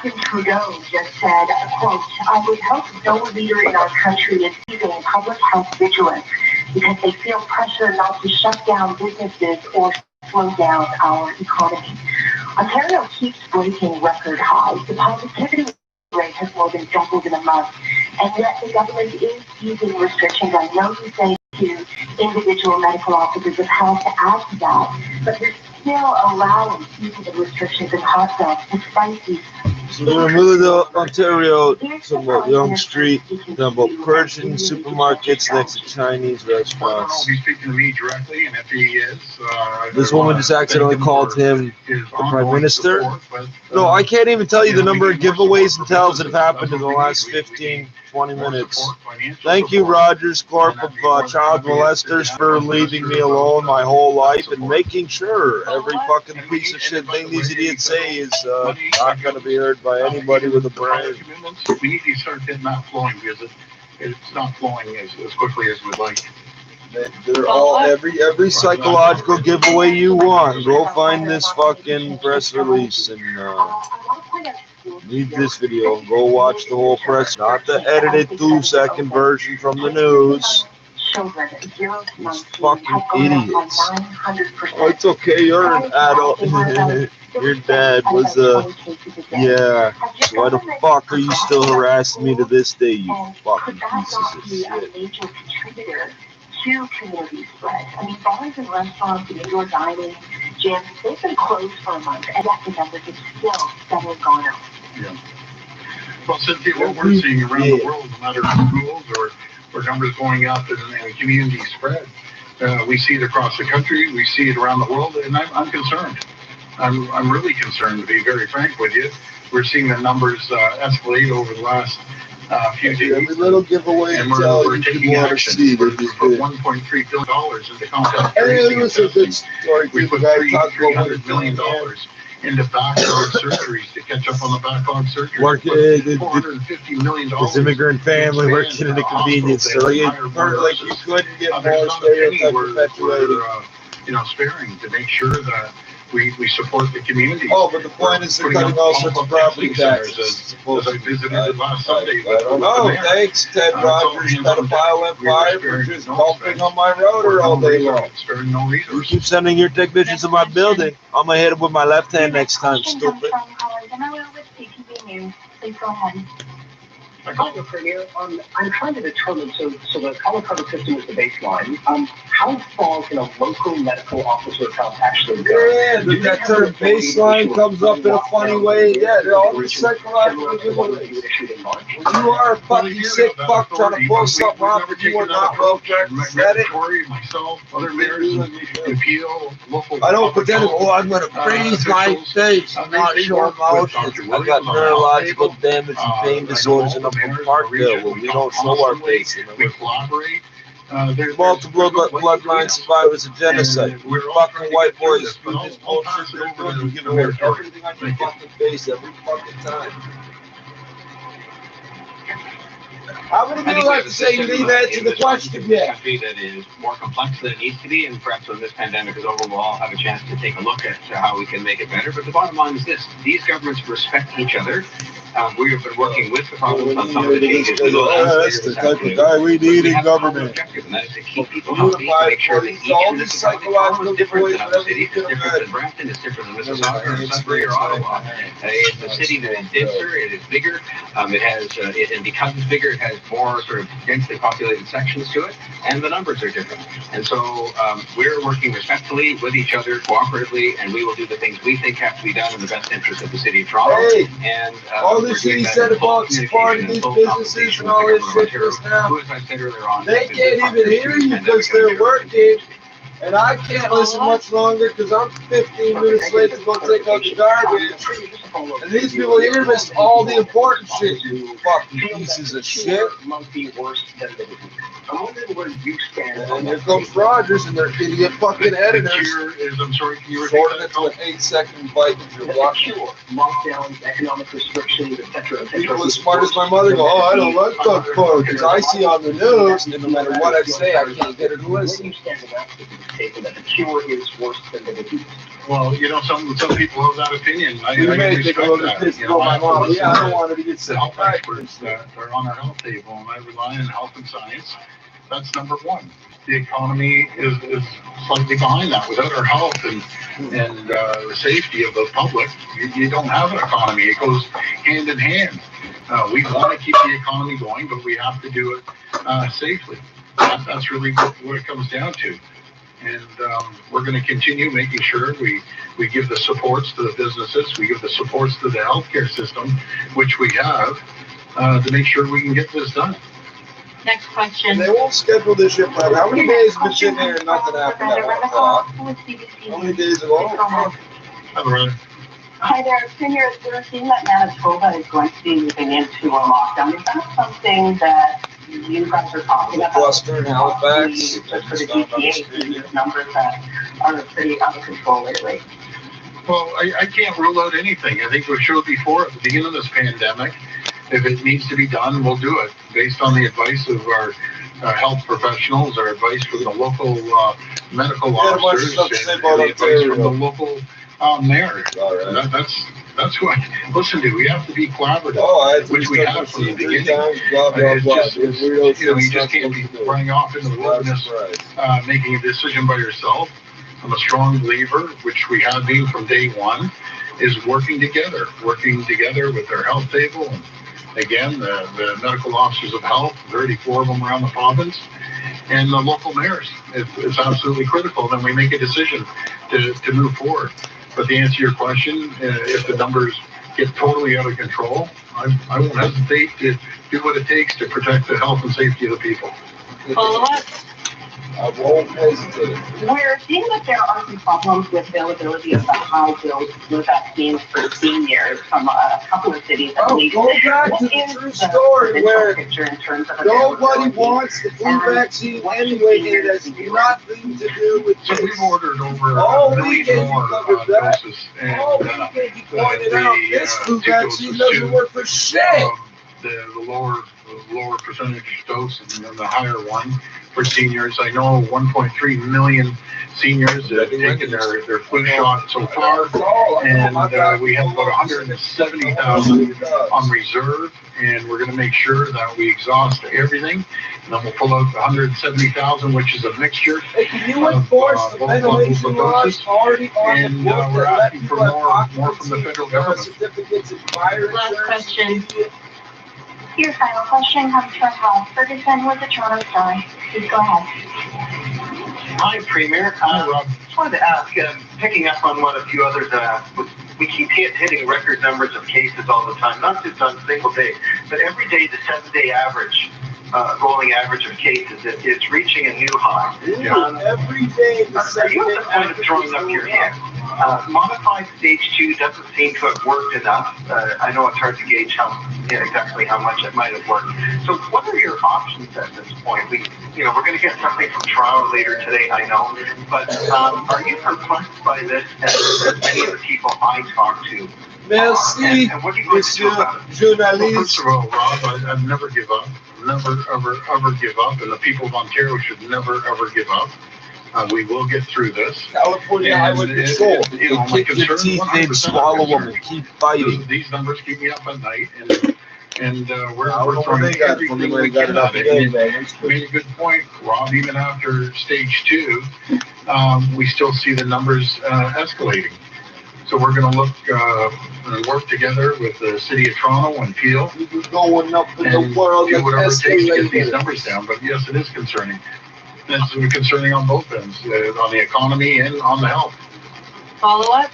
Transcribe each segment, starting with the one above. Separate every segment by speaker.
Speaker 1: Justin Trudeau just said, quote, I would hope no leader in our country is using public health vigilance because they feel pressure not to shut down businesses or slow down our economy. Ontario keeps breaking record highs. The positivity rate has more than doubled in a month, and yet the government is using restrictions. I know you say to individual medical officers of health to add to that, but they're still allowing using the restrictions in hot zones despite these.
Speaker 2: So we're in the middle of Ontario, talking about Yonge Street, talking about Persian supermarkets next to Chinese restaurants.
Speaker 3: He's speaking to me directly, and if he is,
Speaker 2: this woman just accidentally called him the Prime Minister. No, I can't even tell you the number of giveaways and tells that have happened in the last 15, 20 minutes. Thank you, Rogers Corp of Child Molesters, for leaving me alone my whole life and making sure every fucking piece of shit thing these idiots say is not going to be heard by anybody with a brain.
Speaker 3: We need to start getting that flowing because it's not flowing as quickly as we'd like.
Speaker 2: They're all every psychological giveaway you want. Go find this fucking press release and read this video and go watch the whole press, not the edited 2-second version from the news. These fucking idiots. Oh, it's okay, you're an adult. Your dad was yeah. So why the fuck are you still harassing me to this day, you fucking pieces of shit?
Speaker 1: To community spread. I mean, bars and restaurants and indoor dining, gyms, they've been closed for a month, and yet the numbers have still steadily gone up.
Speaker 3: Yeah. Well, Cynthia, what we're seeing around the world, no matter schools or numbers going up and community spread, we see it across the country, we see it around the world, and I'm concerned. I'm really concerned, to be very frank with you. We're seeing the numbers escalate over the last few days.
Speaker 2: Every little giveaway
Speaker 3: and we're taking action. We put $1.3 billion into contact tracing and testing. We put $300 million into backlog surgeries to catch up on the backlog surgeries. $450 million.
Speaker 2: This immigrant family working in a convenience store. Like you couldn't get more stereotype perpetuated.
Speaker 3: Sparing to make sure that we support the community.
Speaker 2: Oh, but the point is they're cutting all sorts of property taxes.
Speaker 3: As I visited last Sunday.
Speaker 2: I don't know. Thanks, Ted Rogers, pedophile empire, for just bumping on my rotor all day long. You keep sending your technicians to my building. I'm going to hit him with my left hand next time, stupid.
Speaker 1: Please go ahead.
Speaker 4: Dr. Premier, I'm trying to determine, so the color code system is the baseline. How far can a local medical officer account actually go?
Speaker 2: Yeah, that term baseline comes up in a funny way. Yeah, they're all the psychological giveaways. You are a fucking sick fuck trying to pull something off that you are not well represented. I don't pretend, I'm going to freeze my face. I'm not showing emotions. I got neurological damage and pain disorders and from Parkville, where we don't show our face.
Speaker 3: We collaborate.
Speaker 2: There's multiple bloodline survivors of genocide. We're fucking white boys. We just bullshit they're doing. You give away everything on your fucking face every fucking time. How many people like to say you didn't answer the question yet?
Speaker 5: That is more complex than it needs to be, and perhaps when this pandemic is over, we'll all have a chance to take a look at how we can make it better. But the bottom line is this: these governments respect each other. We have been working with the province on some of the changes.
Speaker 2: That's the type of guy we need in government.
Speaker 5: And that is to keep people healthy, to make sure that each municipality is different than other cities. It's different than Brampton, it's different than Mississauga, or Sudbury, or Ottawa. It's a city that is denser, it is bigger, it has, and because it's bigger, it has more sort of densely populated sections to it, and the numbers are different. And so we're working respectfully with each other, cooperatively, and we will do the things we think have to be done in the best interest of the city of Toronto.
Speaker 2: Hey,
Speaker 5: and
Speaker 2: all this shit he said about supporting these businesses and all this shit just now, they can't even hear you because they're working. And I can't listen much longer because I'm 15 minutes late to go take out the garbage. And these people here missed all the important shit, you fucking pieces of shit.
Speaker 4: I'm wondering where you stand.
Speaker 2: And here comes Rogers and their idiot fucking editors.
Speaker 3: I'm sorry, can you
Speaker 2: shorten it to an 8-second bite that you're watching.
Speaker 4: Lockdowns, economic restrictions, etc.
Speaker 2: People as smart as my mother go, I don't like that part because I see on the news, and no matter what I say, I can't get her to listen.
Speaker 4: That the cure is worse than the disease.
Speaker 3: Well, some people have that opinion.
Speaker 2: You may take a little bit pissed about my mom. Yeah, I don't want her to get
Speaker 3: The
Speaker 2: sick.
Speaker 3: health experts that are on our health table, and I rely on health and science. That's number one. The economy is slightly behind that. Without our health and the safety of the public, you don't have an economy. It goes hand in hand. We want to keep the economy going, but we have to do it safely. That's really what it comes down to. And we're going to continue making sure we give the supports to the businesses, we give the supports to the healthcare system, which we have, to make sure we can get this done.
Speaker 6: Next question.
Speaker 2: And they won't schedule this shit forever. How many days have been sitting here and nothing happened at 1 o'clock? How many days ago?
Speaker 1: Hi there, Senior. We're seeing that Manitoba is going to be moving into a lockdown. Is that something that you guys are talking about?
Speaker 2: Western Halifax.
Speaker 1: Just for the GTA, these numbers that are pretty out of control lately.
Speaker 3: Well, I can't rule out anything. I think we showed before at the beginning of this pandemic, if it needs to be done, we'll do it based on the advice of our health professionals, our advice from the local medical officers, and the advice from the local mayor. That's who I listen to. We have to be collaborative, which we have from the beginning. You just can't be running off into the wilderness, making a decision by yourself. I'm a strong believer, which we have been from day one, is working together with our health table. And again, the medical officers of health, 34 of them around the province, and the local mayors. It's absolutely critical. Then we make a decision to move forward. But to answer your question, if the numbers get totally out of control, I won't hesitate to do what it takes to protect the health and safety of the people.
Speaker 6: Follow up.
Speaker 2: I won't hesitate.
Speaker 1: We're seeing that there are some problems with availability of the high-dose flu vaccines for seniors from a couple of cities.
Speaker 2: Go back to the true story where nobody wants the flu vaccine anyway, and it has nothing to do with
Speaker 3: So we've ordered over
Speaker 2: all
Speaker 3: a million more doses. And
Speaker 2: you pointed out, this flu vaccine doesn't work for shit.
Speaker 3: The lower percentage dose and the higher one for seniors. I know 1.3 million seniors have taken their flu shot so far, and we have about 170,000 on reserve, and we're going to make sure that we exhaust everything, and then we'll pull out 170,000, which is a mixture of both doses, and we're asking for more from the federal government.
Speaker 6: Last question.
Speaker 1: Your final question comes from Hal Ferguson with the Toronto Star. Please go ahead.
Speaker 4: Hi, Premier. Just wanted to ask, picking up on what a few others we keep hitting record numbers of cases all the time, not just on a single day, but every day the 7-day average, rolling average of cases, it's reaching a new high.
Speaker 2: Every day the 7-day
Speaker 4: kind of throwing up your hand. Modified stage 2 doesn't seem to have worked enough. I know it's hard to gauge exactly how much it might have worked. So what are your options at this point? We're going to get something from Toronto later today, I know. But are you perplexed by this as many of the people I talk to?
Speaker 2: Merci,
Speaker 4: and what are you going to do about it?
Speaker 3: Well, first of all, Rob, I'd never give up. Never, ever give up. And the people of Ontario should never, ever give up. We will get through this.
Speaker 2: California Highway Patrol.
Speaker 3: My
Speaker 2: Kick your
Speaker 3: concern,
Speaker 2: teeth
Speaker 3: 100%
Speaker 2: in, swallow them, and keep fighting.
Speaker 3: These numbers keep me up at night, and we're throwing everything we can at it. You made a good point, Rob. Even after stage 2, we still see the numbers escalating. So we're going to look and work together with the City of Toronto and Peel,
Speaker 2: Going up in the world,
Speaker 3: do whatever it takes to get these numbers down. But yes, it is concerning. It's concerning on both ends, on the economy and on the health.
Speaker 6: Follow up.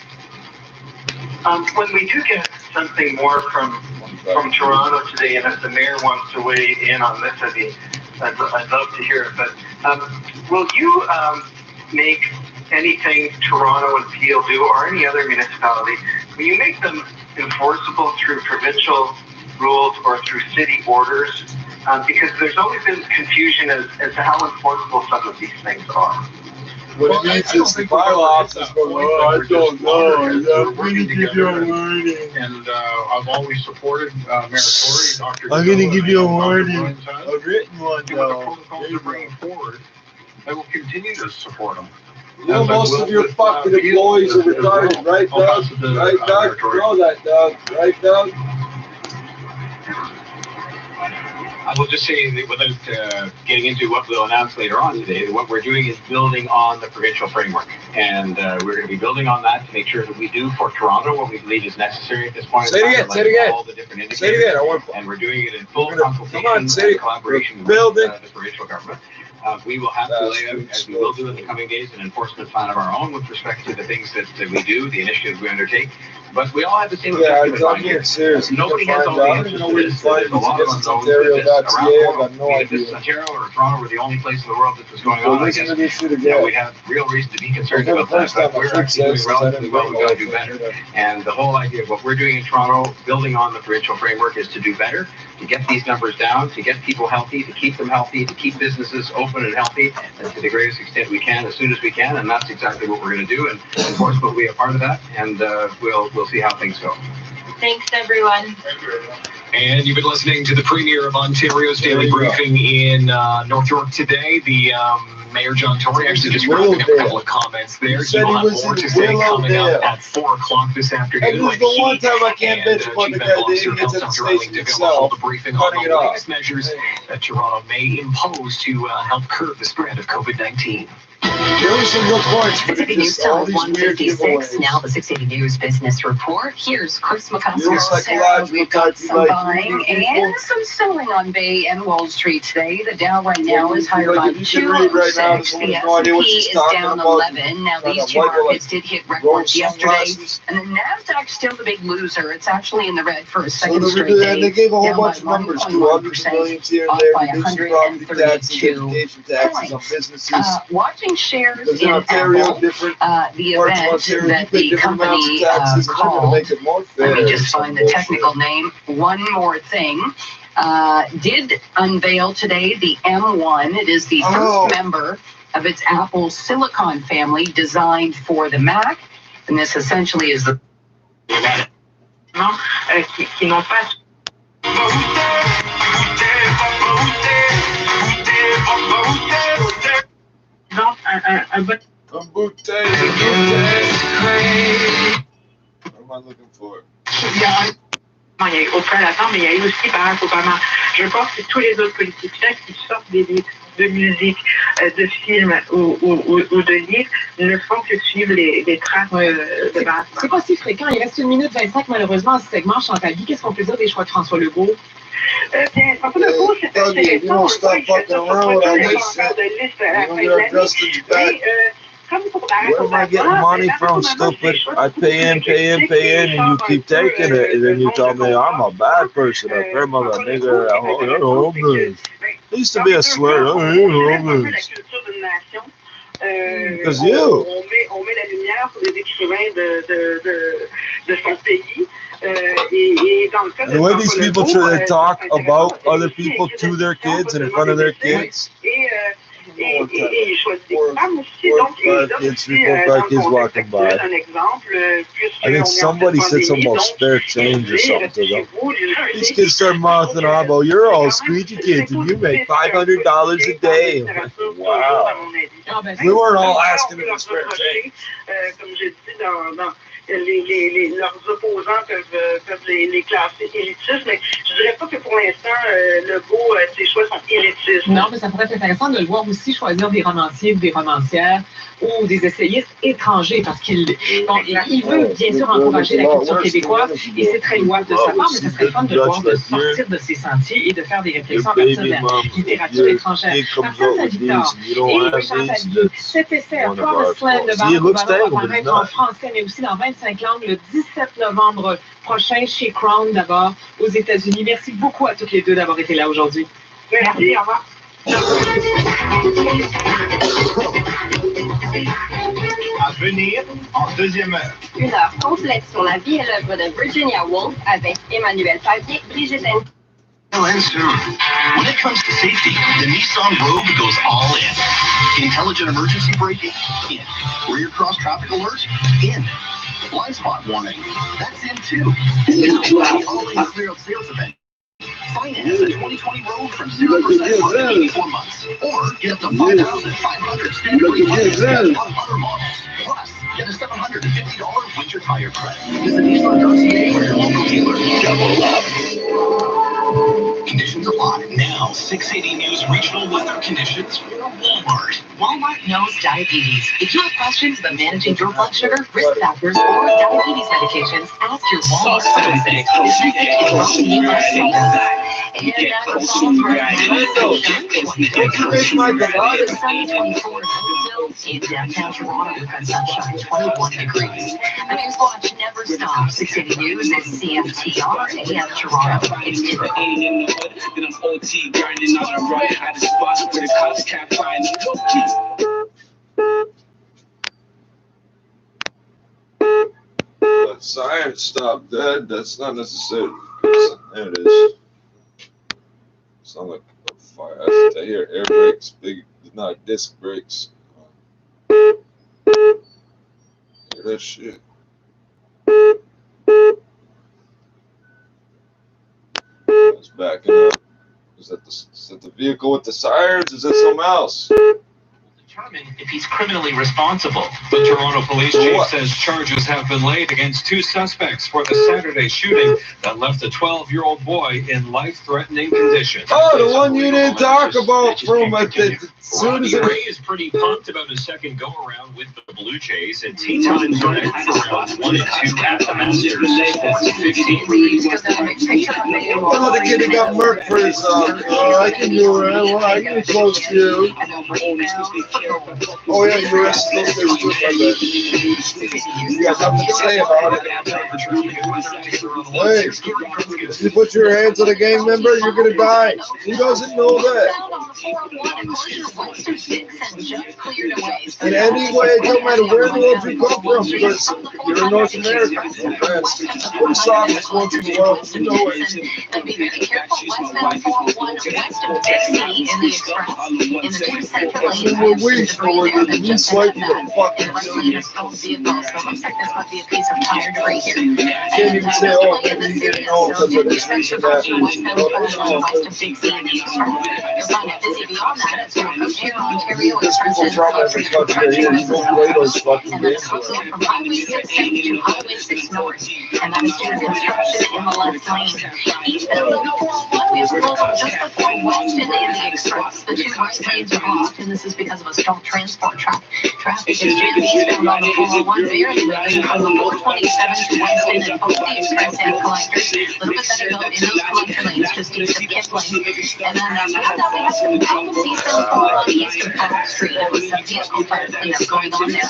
Speaker 4: When we do get something more from Toronto today, and if the mayor wants to weigh in on this, I'd love to hear it. But will you make anything Toronto and Peel do, or any other municipality, will you make them enforceable through provincial rules or through city orders? Because there's always been confusion as to how enforceable some of these things are.
Speaker 2: What it means is the bylaws is going, I don't know.
Speaker 3: We're going to give you a warning. And I've always supported Mayor Tory, Dr.
Speaker 2: I'm going to give you a warning.
Speaker 3: A
Speaker 2: written one,
Speaker 3: though. The protocols they're bringing forward, I will continue to support them.
Speaker 2: You know, most of your fucking employees are retarded, right, Doug? Right, Doug? You know that, Doug. Right, Doug?
Speaker 5: I will just say, that without getting into what we'll announce later on today, that what we're doing is building on the provincial framework. And we're going to be building on that to make sure that we do for Toronto what we believe is necessary at this point.
Speaker 2: Say it again, say it again.
Speaker 5: All the different indicators.
Speaker 2: Say it again. I want.
Speaker 5: And we're doing it in full consultation
Speaker 2: and
Speaker 5: collaboration
Speaker 2: with
Speaker 5: the provincial government. We will have to lay out, as we will do in the coming days, an enforcement plan of our own with respect to the things that we do, the initiatives we undertake. But we all have the same objective in mind here. Nobody has all the answers to this. There's a lot of unknowns with this around the world. If this is Ontario or Toronto were the only place in the world that was going on, I guess we have real reason to be concerned about that. But we're actually doing relatively well. We've got to do better. And the whole idea of what we're doing in Toronto, building on the provincial framework, is to do better, to get these numbers down, to get people healthy, to keep them healthy, to keep businesses open and healthy, and to the greatest extent we can, as soon as we can. And that's exactly what we're going to do. And enforcement will be a part of that. And we'll see how things go.
Speaker 6: Thanks, everyone.
Speaker 7: And you've been listening to the Premier of Ontario's daily briefing in North York today. The Mayor John Tory actually just wrapping up a couple of comments there. He will have more to say coming up at 4 o'clock this afternoon.
Speaker 2: And this is the one time I can't bitch about the guy that idiots at the station itself.
Speaker 7: The briefing on the latest measures that Toronto may impose to help curb the spread of COVID-19.
Speaker 2: There were some good points, but
Speaker 8: City News Channel 156, now the 680 News Business Report. Here's Chris McCusker. We've got some buying and some selling on Bay and Wall Street today. The Dow right now is higher by 206. The S&P is down 11. Now these two markets did hit records yesterday, and the Nasdaq's still the big loser. It's actually in the red for a second straight day.
Speaker 2: They gave a whole bunch of numbers, 200 millions here and there, reducing property taxes, education taxes on businesses.
Speaker 8: Watching shares in Apple, the event that the company called, let me just find the technical name, One More Thing, did unveil today the M1. It is the first member of its Apple Silicon family designed for the Mac, and this essentially is the...
Speaker 1: qui n'ont pas... Non, un bon...
Speaker 2: What am I looking for?
Speaker 1: Il y a auprès de la Chambre, mais il y a eu aussi Barack Obama. Je pense que tous les autres politiciens qui sortent des livres de musique, de films ou de livres ne font que suivre les traces de Barack Obama.
Speaker 9: C'est pas si fréquent. Il reste 1 minute 25 malheureusement à ce segment. Chantal Guy, qu'est-ce qu'on peut dire des choix de François Legault?
Speaker 1: Bien, François Legault, c'est intéressant.
Speaker 2: Where am I getting money from, stupid? I pay in, and you keep taking it, and then you tell me I'm a bad person, a criminal, a nigger, a homeless. It used to be a slur, homeless. Because you.
Speaker 1: On met la lumière sur les écrivains de son pays. And
Speaker 2: the way these people try to talk about other people to their kids and in front of their kids.
Speaker 1: Et il choisit des femmes aussi, donc il donne aussi
Speaker 2: walking by.
Speaker 1: un exemple.
Speaker 2: I think somebody said something about spare change or something. These kids start mouthing on about, you're all squeegee kids and you make $500 a day. Wow. We weren't all asking for spare change.
Speaker 1: Comme je dis leurs opposants peuvent les classer élitistes, mais je dirais pas que pour l'instant, Legault, ses choix sont élitistes.
Speaker 9: Non, mais ça pourrait être intéressant de le voir aussi choisir des romanciers ou des romancières ou des essayistes étrangers, parce qu'il veut bien sûr encourager la culture québécoise et c'est très louable de sa part, mais ça serait fun de le voir de sortir de ses sentiers et de faire des réflexions à partir de la littérature étrangère. Marcel Savictor et Chantal Guy, cet essai à Forest Land de Barack Obama va paraître en français, mais aussi dans 25 langues le 17 novembre prochain chez Crown, d'abord aux États-Unis. Merci beaucoup à toutes les deux d'avoir été là aujourd'hui.
Speaker 1: Merci, au revoir.
Speaker 7: À venir en deuxième heure.
Speaker 10: Une heure complète sur la vie et l'œuvre de Virginia Woolf avec Emmanuel Papier, Brigitte N.
Speaker 11: And soon. When it comes to safety, the Nissan Rogue goes all in. Intelligent emergency braking? In. Rear cross traffic alerts? In. Blind spot warning? That's in too. The all-in clear sales event. Finance. finance the 2020 Rogue from 0% for 84 months. Or get up to $5,500 stamp refund on other models. Plus, get a $750 winter tire credit. Visit Nissan.ca or your local dealer. Double up. Conditions apply. Now, 680 News regional weather conditions for Walmart.
Speaker 8: Walmart knows diabetes. If you have questions about managing your blood sugar, risk factors, or diabetes medications, ask your Walmart pharmacist. In downtown Toronto, we've got sunshine, 21 degrees. The News Watch never stops. 680 News is CMTR AM Toronto. It's 2
Speaker 2: That siren stopped dead. That's not necessary. There it is. Sound like a fire. I hear air brakes, big, not disc brakes. Hear that shit. It's backing up. Is that the vehicle with the sirens? Is that something else?
Speaker 7: Determine if he's criminally responsible. The Toronto Police Chief says charges have been laid against 2 suspects for the Saturday shooting that left a 12-year-old boy in life-threatening conditions.
Speaker 2: Oh, the one you didn't talk about from as soon as
Speaker 7: Ray is pretty pumped about his second go-around with the Blue Jays, and tee time for rounds 1 and 2 at the Masters. 15
Speaker 2: Oh, the kid that got murked for his, I can do it. I can be close to you. Oh, yeah, you're arrested. You got something to say about it. Hey, if you put your hands on a gang member, you're going to die. Who doesn't know that? And anyway, it don't matter where in the world you come from, because you're in North America. Put a softness once in a while. You know it.
Speaker 8: Be very careful. Westbound 401 west of Dixie in the express. In the near central lane,
Speaker 2: we swipe the fucking
Speaker 8: so it looks like this might be a piece of tire debris here.
Speaker 2: can't even say, oh, you didn't know because of this reason that.
Speaker 8: West of Dixie in the express. You'll find it busy beyond that. It's your Coaching Ontario Express.
Speaker 2: People from every country here, you don't play those fucking
Speaker 8: And then
Speaker 2: games.
Speaker 8: it's also from Highway 6 to Highway 6 North. And that is due to construction in the left lane. Eastbound on 401, we have slowed just before Weston in the express. The 2 right lanes are blocked, and this is because of a stalled transport track. Traffic is jammed eastbound on the 401, barely moving from the 427 to Weston and both the express and collectors. A little bit better though in those collector lanes, just east of Kipling. And then we have some problems eastbound 401 east of Park Street. There was a vehicle fire cleanup going on there.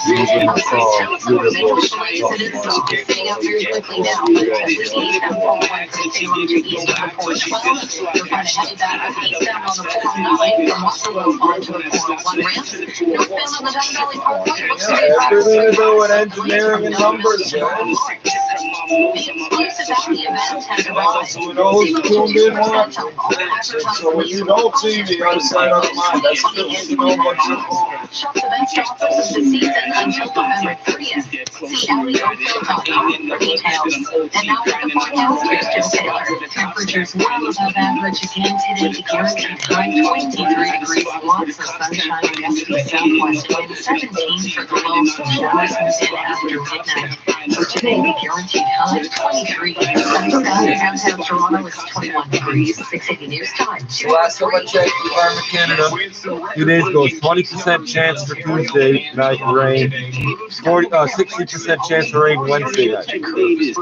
Speaker 8: Getting out very quickly now, but this is eastbound 401 from Salem to east of the 412. You're trying to head back eastbound on the 409 from Waterloo onto the 401 ramp. Northbound on the Dun Valley Parkway looks to be
Speaker 2: Everything to do with engineering and numbers, man.
Speaker 8: the exclusive at the event has arrived.
Speaker 2: So we know who's tuned in watching. So when you don't see me on the side of the line, that's because you know what's your phone.
Speaker 8: Shop the best offers of the season until November 30th. See allyoakville.com for details. And now with the forecast, here's Jim Taylor. Temperatures well above average again today. The guaranteed high 23 degrees. Lots of sunshine. Gusty southwest wind 17 for the low. Some showers move in after midnight. For today, the guaranteed high 23. Sunny sky in downtown Toronto is 21 degrees. 680 News Time.
Speaker 2: Last time I checked, Environment Canada, 2 days ago, 20% chance for Tuesday night rain, 60% chance for rain Wednesday night.
Speaker 8: 680's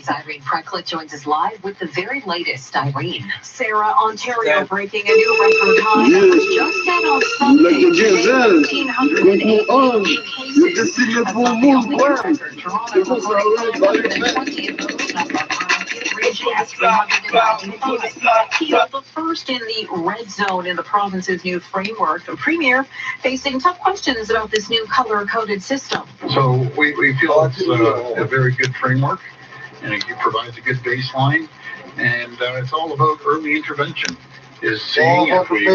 Speaker 8: Irene Precklett joins us live with the very latest. Irene. Sarah, Ontario breaking a new record high that was just set on Sunday. 1,820 the first in the red zone in the province's new framework. The premier facing tough questions about this new color-coded system.
Speaker 3: So we feel it's a very good framework, and it provides a good baseline, and it's all about early intervention. is seeing if we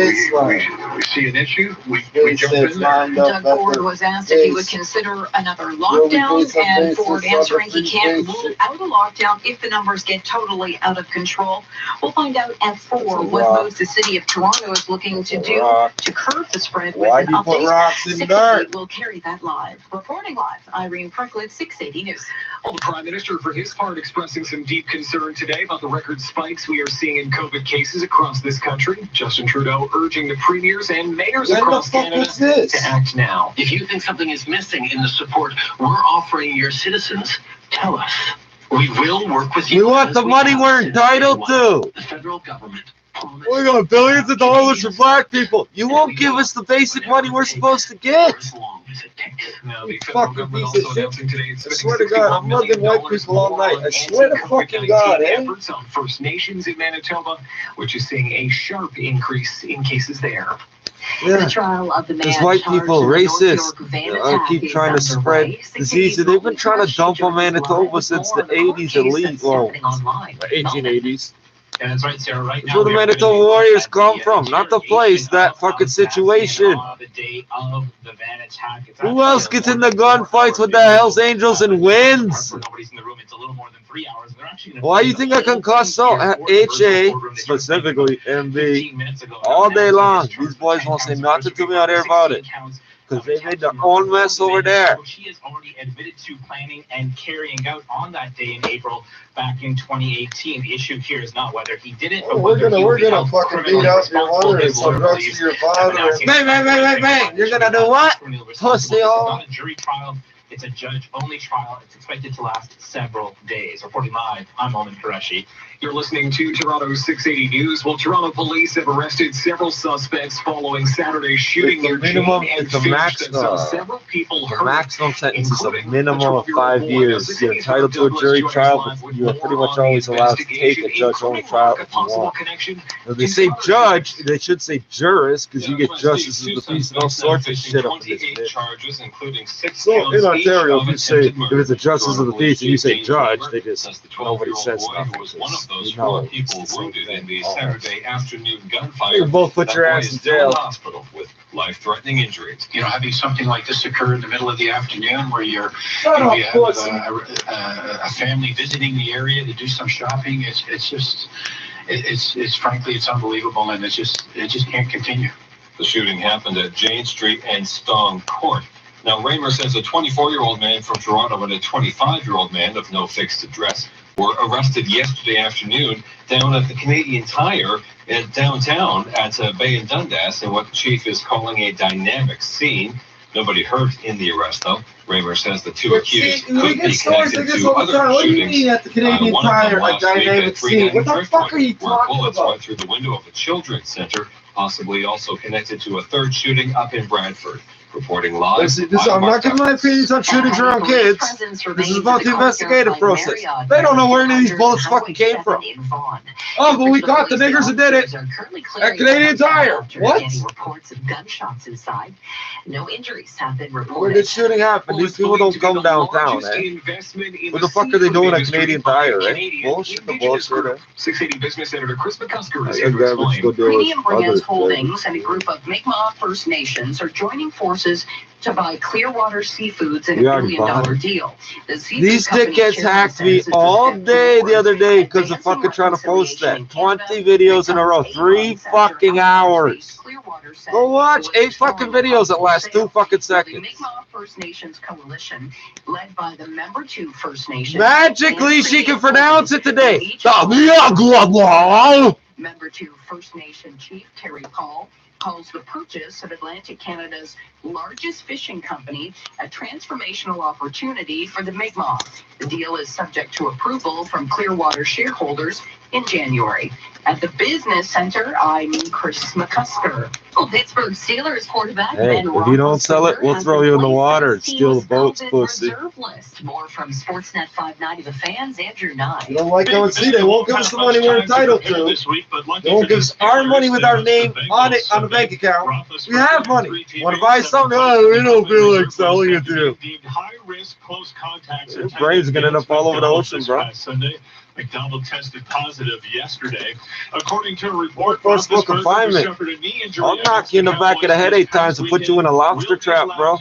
Speaker 3: see an issue, we jump in there.
Speaker 8: Doug Ford was asked if he would consider another lockdown, and Ford answering he can't rule out a lockdown if the numbers get totally out of control. We'll find out at 4 what moves the city of Toronto is looking to do to curb the spread with an update. 680 will carry that live. Reporting live, Irene Perklet, 680 News.
Speaker 7: Well, the Prime Minister, for his part, expressing some deep concern today about the record spikes we are seeing in COVID cases across this country. Justin Trudeau urging the premiers and mayors across Canada to act now.
Speaker 11: If you think something is missing in the support we're offering your citizens, tell us. We will work with you.
Speaker 2: We want the money we're entitled to.
Speaker 11: The federal government.
Speaker 2: We got billions of dollars for black people. You won't give us the basic money we're supposed to get.
Speaker 7: Now, the federal government also announcing today it's
Speaker 2: I swear to God, I'm mugging white people all night. I swear to fucking God,
Speaker 7: efforts on First Nations in Manitoba, which is seeing a sharp increase in cases there.
Speaker 2: Yeah.
Speaker 8: The trial of the man
Speaker 2: There's white people, racist, keep trying to spread
Speaker 8: underway.
Speaker 2: disease. They've been trying to dump on Manitoba since the 80s at least. Well, 1880s.
Speaker 12: And that's right, Sarah. Right
Speaker 2: That's where the Manitoba Warriors come from, not the place, that fucking situation. Who else gets in the gunfights with the Hells Angels and wins? Why do you think I can cuss so? HA, specifically, MB, all day long. These boys won't say nothing to me out there about it. Because they made their own mess over there.
Speaker 12: She has already admitted to planning and carrying out on that day in April back in 2018. The issue here is not whether he did it, but
Speaker 2: we're gonna fucking beat up your mother and some drugs to your father. Bang, bang, bang, bang, bang. You're gonna do what? Pussy hole.
Speaker 12: It's not a jury trial. It's a judge-only trial. It's expected to last several days. Reporting live, I'm Oman Qureshi.
Speaker 7: You're listening to Toronto 680 News. Well, Toronto police have arrested several suspects following Saturday's shooting near
Speaker 2: minimum.
Speaker 7: Jane and
Speaker 2: It's a
Speaker 7: several people
Speaker 2: the
Speaker 7: hurt.
Speaker 2: maximum sentence is a minimum of 5 years. You're entitled to a jury trial, but you're pretty much always allowed to take a judge-only trial if you want. Now, they say judge, they should say jurist, because you get justices of the peace and all sorts of shit up in this bitch.
Speaker 12: Charges, including 6
Speaker 2: So in Ontario, if you say if it's a justice of the peace and you say judge, they just nobody says nothing.
Speaker 5: Those 4 people wounded in the Saturday afternoon gunfire.
Speaker 2: You both put your ass in jail.
Speaker 5: Hospital with life-threatening injuries.
Speaker 3: You know, having something like this occur in the middle of the afternoon where you have a family visiting the area to do some shopping, it's frankly, it's unbelievable, and it just can't continue.
Speaker 5: The shooting happened at Jane Street and Stong Court. Now, Raymer says a 24-year-old man from Toronto and a 25-year-old man of no fixed address were arrested yesterday afternoon down at the Canadian Tire in downtown at Bay and Dundas in what the chief is calling a dynamic scene. Nobody hurt in the arrest, though. Raymer says the 2 accused could be connected to other
Speaker 2: What do you
Speaker 5: shootings.
Speaker 2: mean at the Canadian
Speaker 5: One of
Speaker 2: Tire,
Speaker 5: them
Speaker 2: a
Speaker 5: last week at
Speaker 2: dynamic scene? What the
Speaker 5: 390
Speaker 2: fuck are you
Speaker 5: where
Speaker 2: talking
Speaker 5: bullets
Speaker 2: about?
Speaker 5: went through the window of a children's center, possibly also connected to a third shooting up in Bradford. Reporting live.
Speaker 2: I'm not giving my opinions on shootings around kids. This is about the investigative process. They don't know where any of these bullets fucking came from. Oh, but we caught the niggers that did it at Canadian Tire. What?
Speaker 8: Reports of gunshots inside. No injuries have been reported.
Speaker 2: Where did shooting happen? These people don't come downtown, eh? What the fuck are they doing at Canadian Tire, eh? Bullshit, the bullshit, eh?
Speaker 7: 680 Business Editor Chris McCusker is
Speaker 2: I
Speaker 7: here to
Speaker 2: grab it, go
Speaker 7: explain.
Speaker 2: deal
Speaker 8: Premium
Speaker 2: with
Speaker 8: Brands
Speaker 2: others.
Speaker 8: Holdings and a group of Mi'kmaq First Nations are joining forces to buy Clearwater Seafoods in a
Speaker 2: We already
Speaker 8: $1 billion
Speaker 2: bought it.
Speaker 8: deal. The seafood
Speaker 2: These
Speaker 8: company
Speaker 2: dickheads
Speaker 8: chairman
Speaker 2: hacked me
Speaker 8: says it's
Speaker 2: all
Speaker 8: a step
Speaker 2: day the other day
Speaker 8: forward,
Speaker 2: because of fucking trying to post that.
Speaker 8: advancing reconciliation
Speaker 2: 20 videos in a row, 3 fucking hours.
Speaker 8: Clearwater said
Speaker 2: Go watch
Speaker 8: it was
Speaker 2: 8 fucking videos that last 2 fucking
Speaker 8: The
Speaker 2: seconds.
Speaker 8: Mi'kmaq First Nations Coalition, led by the member 2 First Nations.
Speaker 2: Magically,
Speaker 8: and
Speaker 2: she can
Speaker 8: Premium
Speaker 2: pronounce it today.
Speaker 8: Each Member 2 First Nation Chief Terry Paul calls the purchase of Atlantic Canada's largest fishing company a transformational opportunity for the Mi'kmaq. The deal is subject to approval from Clearwater shareholders in January. At the Business Center, I'm Chris McCusker. Well, Pittsburgh Steelers quarterback
Speaker 2: Hey,
Speaker 8: Ben
Speaker 2: if you don't sell it, we'll throw you in the water and steal the boats, pussy.
Speaker 8: List. More from Sportsnet 590 The Fans, Andrew Nye.
Speaker 2: You don't like how see, they won't give us the money we're entitled to. They won't give us our money with our name on it on the bank account. We have money. Want to buy something? Oh, we don't feel like selling it to you. Your brain's gonna end up all over the ocean, bro.
Speaker 13: McDonald tested positive yesterday. According to a report,
Speaker 2: Possible confinement. I'll knock you in the back of the head 8 times and put you in a lobster trap, bro.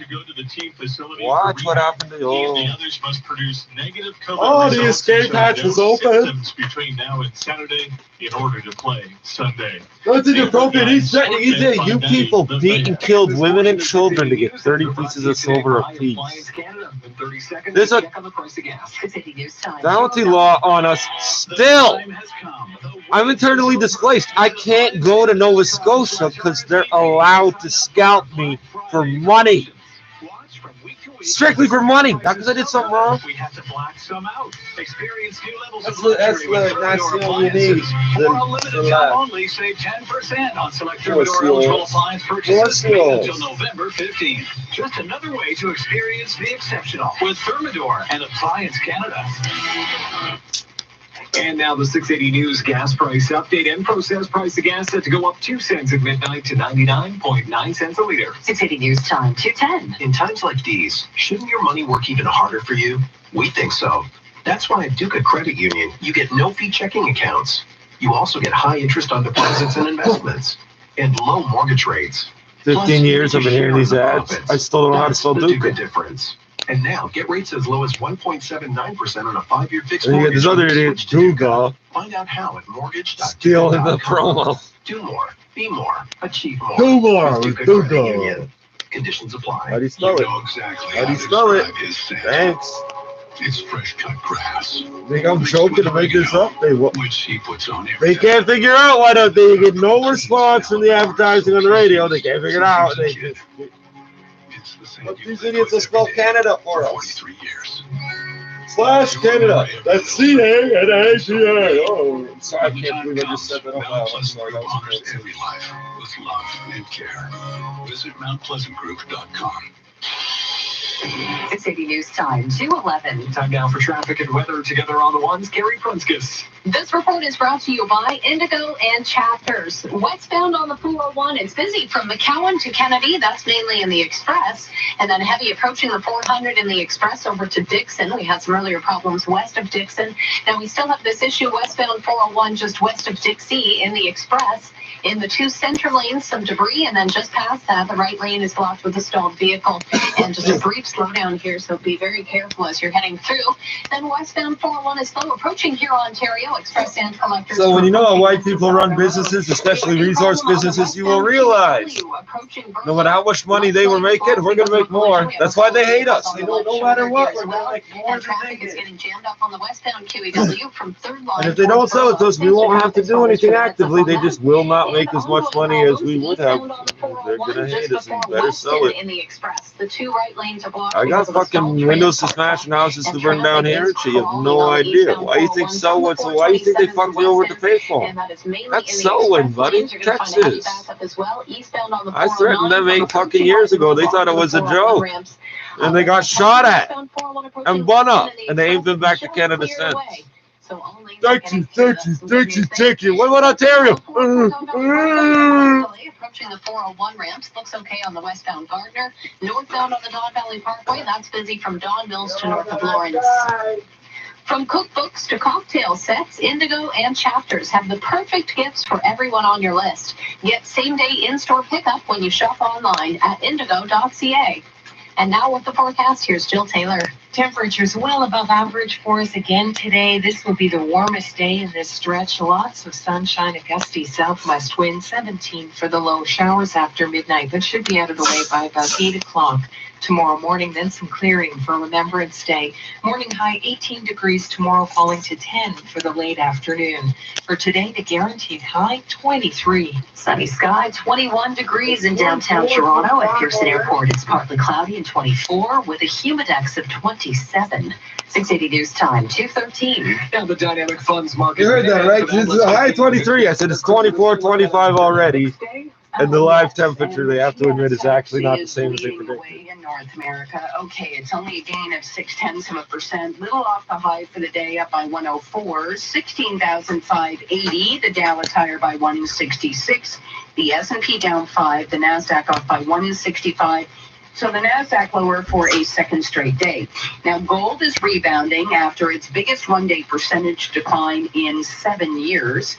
Speaker 2: Watch what happened to you.
Speaker 13: Oh,
Speaker 2: the escape hatch was open.
Speaker 13: Between now and Saturday in order to play Sunday.
Speaker 2: That's inappropriate. You people beat and killed women and children to get 30 pieces of silver apiece. There's a bounty law on us still. I'm internally displaced. I can't go to Nova Scotia because they're allowed to scalp me for money. Strictly for money, not because I did something wrong.
Speaker 13: We have to black some out. Experience new levels
Speaker 2: That's all you need.
Speaker 13: Only save 10% on select Thermador eligible appliance purchases until November 15th. Just another way to experience the exceptional with Thermador and Appliance Canada.
Speaker 7: And now the 680 News gas price update. And processed price of gas set to go up 2 cents at midnight to 99.9 cents a liter.
Speaker 8: 680 News time, 2:10.
Speaker 11: In times like these, shouldn't your money work even harder for you? We think so. That's why at Duca Credit Union, you get no-fee checking accounts. You also get high interest on deposits and investments, and low mortgage rates.
Speaker 2: 15 years I've been hearing these ads. I still don't know how to spell Duca.
Speaker 11: Difference. And now, get rates as low as 1.79% on a 5-year fixed
Speaker 2: and you
Speaker 11: mortgage.
Speaker 2: get this other idiot, Duga.
Speaker 11: Find out how at mortgage.duca.com.
Speaker 2: Stealing the promo.
Speaker 11: Do more, be more, achieve more.
Speaker 2: Do more,
Speaker 11: Duca. Conditions apply.
Speaker 2: How do you spell it?
Speaker 11: Exactly
Speaker 2: how do you spell it? Thanks.
Speaker 11: It's fresh cut grass.
Speaker 2: Think I'm joking to make this up?
Speaker 11: Which he puts on
Speaker 2: they can't figure out why don't they get no response from the advertising on the radio. They can't figure it out. They just, but these idiots will spell Canada for us.
Speaker 11: 43 years.
Speaker 2: / Canada. That's C-A-N-A-G-A. Oh, I'm sorry, I can't believe I just said that out loud. I'm sorry, that was
Speaker 11: honors every life with love and care. Visit MountPleasantGroup.com.
Speaker 8: 680 News time, 2:11.
Speaker 7: Time now for traffic and weather together on the ones. Gary Prunskis.
Speaker 8: This report is brought to you by Indigo and Chapters. Westbound on the 401, it's busy from McCowan to Kennedy. That's mainly in the Express. And then heavy approaching the 400 in the Express over to Dixon. We had some earlier problems west of Dixon. Now we still have this issue westbound 401 just west of Dixie in the Express. In the 2 center lanes, some debris, and then just past that, the right lane is blocked with a stalled vehicle. And just a brief slowdown here, so be very careful as you're heading through. Then westbound 401 is slow approaching here, Ontario. Express and collectors.
Speaker 2: So when you know how white people run businesses, especially resource businesses, you will realize no matter how much money they were making, we're going to make more. That's why they hate us. They know no matter what, we're going to make more than they
Speaker 8: get. Getting jammed up on the westbound QEW from 3rd line.
Speaker 2: And if they don't sell it to us, we won't have to do anything actively. They just will not make as much money as we would have. They're gonna hate us and better sell it. I got fucking windows to smash and houses to burn down here, so you have no idea. Why you think Selwyn? So why you think they fucked me over to pay for them? That's Selwyn, buddy. Texas. I threatened them 8 fucking years ago. They thought it was a joke. And they got shot at and bun up. And they ain't been back to Canada since. Thank you. What about Ontario?
Speaker 8: Approaching the 401 ramps, looks okay on the westbound Gardner. Northbound on the Don Valley Parkway, that's busy from Don Mills to north of Lawrence. From cookbooks to cocktail sets, Indigo and Chapters have the perfect gifts for everyone on your list. Get same-day in-store pickup when you shop online at indigo.ca. And now with the forecast, here's Jill Taylor.
Speaker 9: Temperatures well above average for us again today. This will be the warmest day in this stretch. Lots of sunshine, a gusty southwest wind, 17 for the low. Showers after midnight, but should be out of the way by about 8 o'clock tomorrow morning. Then some clearing for Remembrance Day. Morning high 18 degrees tomorrow, falling to 10 for the late afternoon. For today, the guaranteed high 23.
Speaker 8: Sunny sky, 21 degrees in downtown Toronto. At Pearson Airport, it's partly cloudy and 24 with a humidex of 27. 680 News time, 2:13.
Speaker 7: Now the dynamic funds market.
Speaker 2: You heard that, right? This is a high 23. I said it's 24, 25 already. And the live temperature, they have to admit, is actually not the same as they predicted.
Speaker 8: In North America, okay, it's only a gain of 0.6%, little off the high for the day, up by 104, 16,580. The Dow is higher by 166. The S&P down 5. The Nasdaq off by 165. So the NASDAQ lower for a second straight day. Now, gold is rebounding after its biggest one-day percentage decline in 7 years.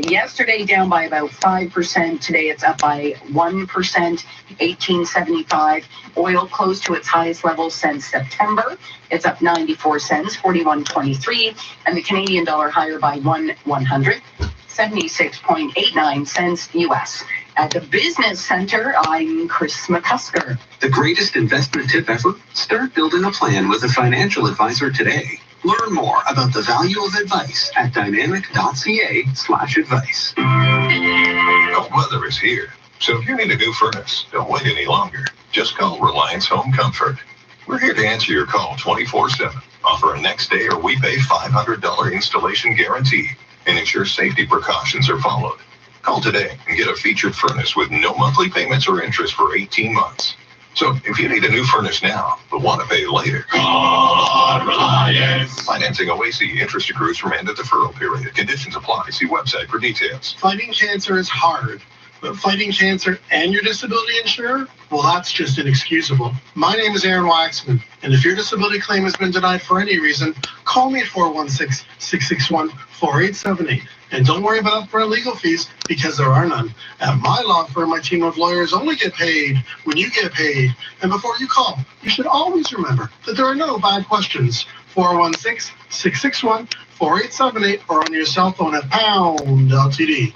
Speaker 8: Yesterday down by about 5%. Today it's up by 1%, 1875. Oil close to its highest level since September. It's up 94 cents, 41.23. And the Canadian dollar higher by 100, 76.89 cents US. At the Business Center, I'm Chris McCusker.
Speaker 13: The greatest investment tip ever? Start building a plan with a financial advisor today. Learn more about the value of advice at dynamic.ca/advice.
Speaker 14: Cold weather is here, so if you need a new furnace, don't wait any longer. Just call Reliance Home Comfort. We're here to answer your call 24/7. Offer a next day or we pay $500 installation guarantee and ensure safety precautions are followed. Call today and get a featured furnace with no monthly payments or interest for 18 months. So if you need a new furnace now, but want to pay later, call Reliance. Financing OAC, interest accrues from end of deferral period. Conditions apply. See website for details.
Speaker 3: Fighting cancer is hard, but fighting cancer and your disability insurer, well, that's just inexcusable. My name is Aaron Waxman, and if your disability claim has been denied for any reason, call me at 416-661-4878. And don't worry about upfront legal fees, because there are none. At my law firm, my team of lawyers only get paid when you get paid. And before you call, you should always remember that there are no bad questions. 416-661-4878 or on your cell phone at pound LTD.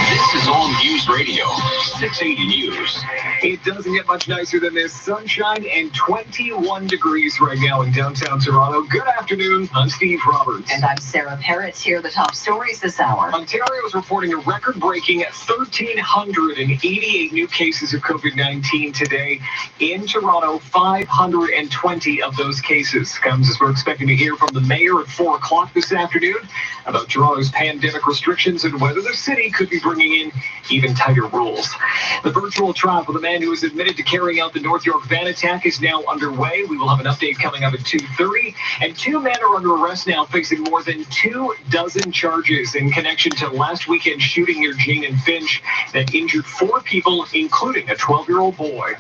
Speaker 13: This is All News Radio, 680 News.
Speaker 7: It doesn't get much nicer than this. Sunshine and 21 degrees right now in downtown Toronto. Good afternoon. I'm Steve Roberts.
Speaker 8: And I'm Sarah Parrots. Here are the top stories this hour.
Speaker 7: Ontario is reporting a record-breaking 1,388 new cases of COVID-19 today. In Toronto, 520 of those cases comes as we're expecting to hear from the mayor at 4 o'clock this afternoon about Toronto's pandemic restrictions and whether the city could be bringing in even tighter rules. The virtual trial for the man who was admitted to carrying out the North York van attack is now underway. We will have an update coming up at 2:30. And 2 men are under arrest now, facing more than 24 charges in connection to last weekend's shooting near Jane and Finch that injured 4 people, including a 12-year-old boy.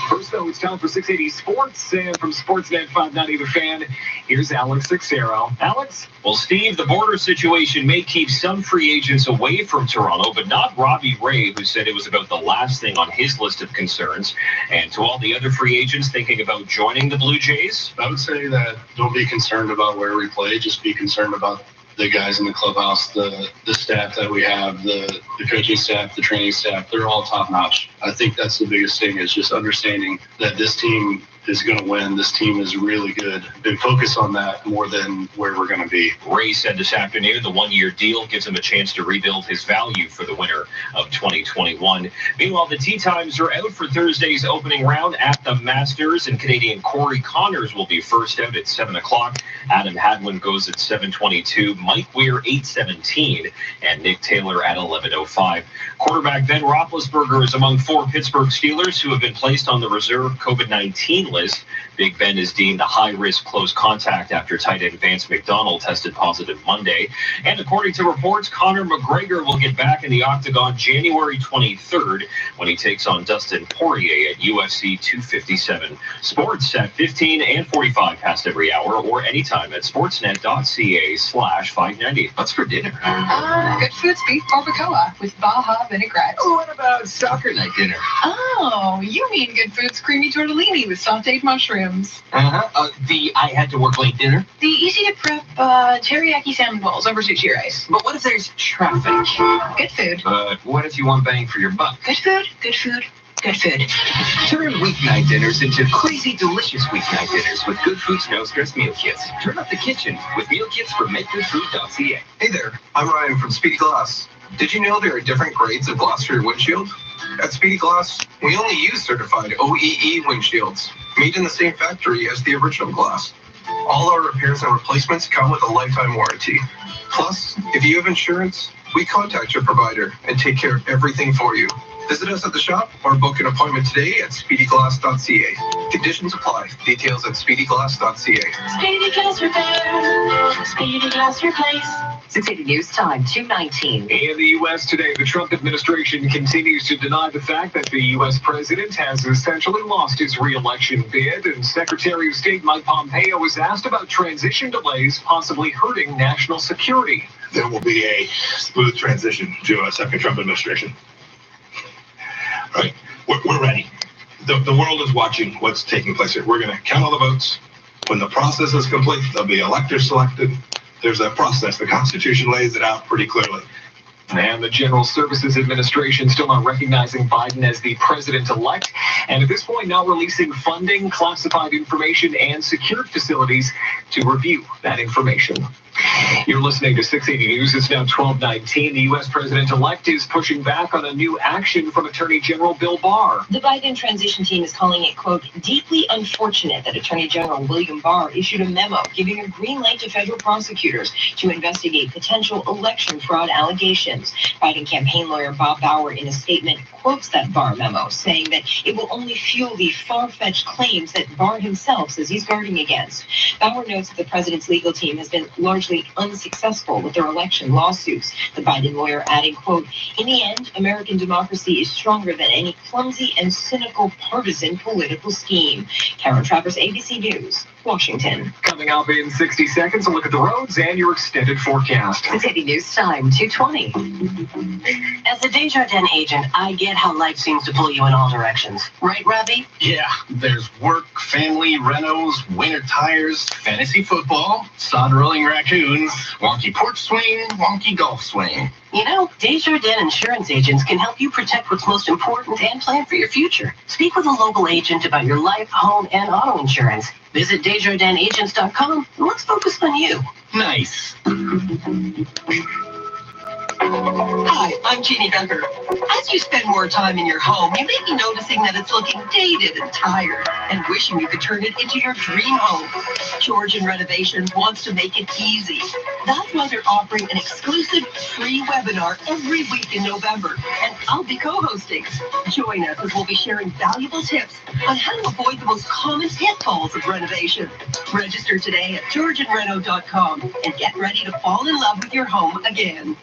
Speaker 7: First, though, it's time for 680 Sports, and from Sportsnet 590 The Fan, here's Alex Sixero. Alex?
Speaker 15: Well, Steve, the border situation may keep some free agents away from Toronto, but not Robbie Ray, who said it was about the last thing on his list of concerns. And to all the other free agents thinking about joining the Blue Jays?
Speaker 16: I would say that don't be concerned about where we play, just be concerned about the guys in the clubhouse, the staff that we have, the coaching staff, the training staff, they're all top notch. I think that's the biggest thing, is just understanding that this team is going to win. This team is really good. Been focused on that more than where we're going to be.
Speaker 15: Ray said this afternoon the one-year deal gives him a chance to rebuild his value for the winter of 2021. Meanwhile, the tee times are out for Thursday's opening round at the Masters, and Canadian Corey Connors will be first out at 7 o'clock. Adam Hadwin goes at 7:22, Mike Weir 8:17, and Nick Taylor at 11:05. Quarterback Ben Roethlisberger is among 4 Pittsburgh Steelers who have been placed on the reserve COVID-19 list. Big Ben is deemed a high-risk close contact after tight end Vance McDonald tested positive Monday. And according to reports, Conor McGregor will get back in the octagon January 23rd when he takes on Dustin Poirier at UFC 257. Sports at 15 and 45 past every hour or anytime at sportsnet.ca/590. What's for dinner?
Speaker 17: Good Foods beef barbacoa with Baja vinaigrette.
Speaker 15: What about soccer night dinner?
Speaker 17: Oh, you mean Good Foods creamy tortellini with sauteed mushrooms.
Speaker 15: The I had to work late dinner?
Speaker 17: The easy to prep teriyaki salmon balls over sushi rice.
Speaker 15: But what if there's traffic?
Speaker 17: Good food.
Speaker 15: But what if you want bang for your buck?
Speaker 17: Good food, good food, good food.
Speaker 15: Turn weeknight dinners into crazy delicious weeknight dinners with Good Food's No Stress Meal Kits. Turn up the kitchen with meal kits from MakeGoodFood.ca.
Speaker 18: Hey there, I'm Ryan from Speedy Glass. Did you know there are different grades of glass for your windshield? At Speedy Glass, we only use certified OEE windshields, made in the same factory as the original glass. All our repairs and replacements come with a lifetime warranty. Plus, if you have insurance, we contact your provider and take care of everything for you. Visit us at the shop or book an appointment today at speedyglass.ca. Conditions apply. Details at speedyglass.ca.
Speaker 19: Speedy Glass Repair. Speedy Glass Replace.
Speaker 8: 680 News Time, 2:19.
Speaker 7: In the U.S. today, the Trump administration continues to deny the fact that the U.S. president has essentially lost his re-election bid, and Secretary of State Mike Pompeo was asked about transition delays possibly hurting national security.
Speaker 19: There will be a smooth transition to a second Trump administration. All right, we're ready. The world is watching what's taking place here. We're going to count all the votes. When the process is complete, there'll be electors selected. There's a process. The Constitution lays it out pretty clearly.
Speaker 7: And the General Services Administration still not recognizing Biden as the president-elect, and at this point not releasing funding, classified information, and secured facilities to review that information. You're listening to 680 News. It's now 12:19. The U.S. president-elect is pushing back on a new action from Attorney General Bill Barr.
Speaker 20: The Biden transition team is calling it, quote, deeply unfortunate that Attorney General William Barr issued a memo giving a green light to federal prosecutors to investigate potential election fraud allegations. Biden campaign lawyer Bob Bauer, in a statement, quotes that Barr memo, saying that it will only fuel the far-fetched claims that Barr himself says he's guarding against. Bauer notes that the president's legal team has been largely unsuccessful with their election lawsuits. The Biden lawyer adding, quote, in the end, American democracy is stronger than any clumsy and cynical partisan political scheme. Karen Travers, ABC News, Washington.
Speaker 7: Coming up in 60 seconds, a look at the roads and your extended forecast.
Speaker 8: 680 News Time, 2:20.
Speaker 20: As a Desjardins agent, I get how life seems to pull you in all directions. Right, Ravi?
Speaker 12: Yeah, there's work, family, renos, winter tires, fantasy football, sod rolling raccoons, wonky porch swing, wonky golf swing.
Speaker 20: You know, Desjardins insurance agents can help you protect what's most important and plan for your future. Speak with a local agent about your life, home, and auto insurance. Visit DesjardinAgents.com and let's focus on you.
Speaker 12: Nice.
Speaker 20: Hi, I'm Jeannie Becker. As you spend more time in your home, you may be noticing that it's looking dated and tired and wishing you could turn it into your dream home. Georgian Renovations wants to make it easy. That's why they're offering an exclusive free webinar every week in November, and I'll be co-hosting. Join us as we'll be sharing valuable tips on how to avoid the most common pitfalls of renovation. Register today at GeorgianReno.com and get ready to fall in love with your home again.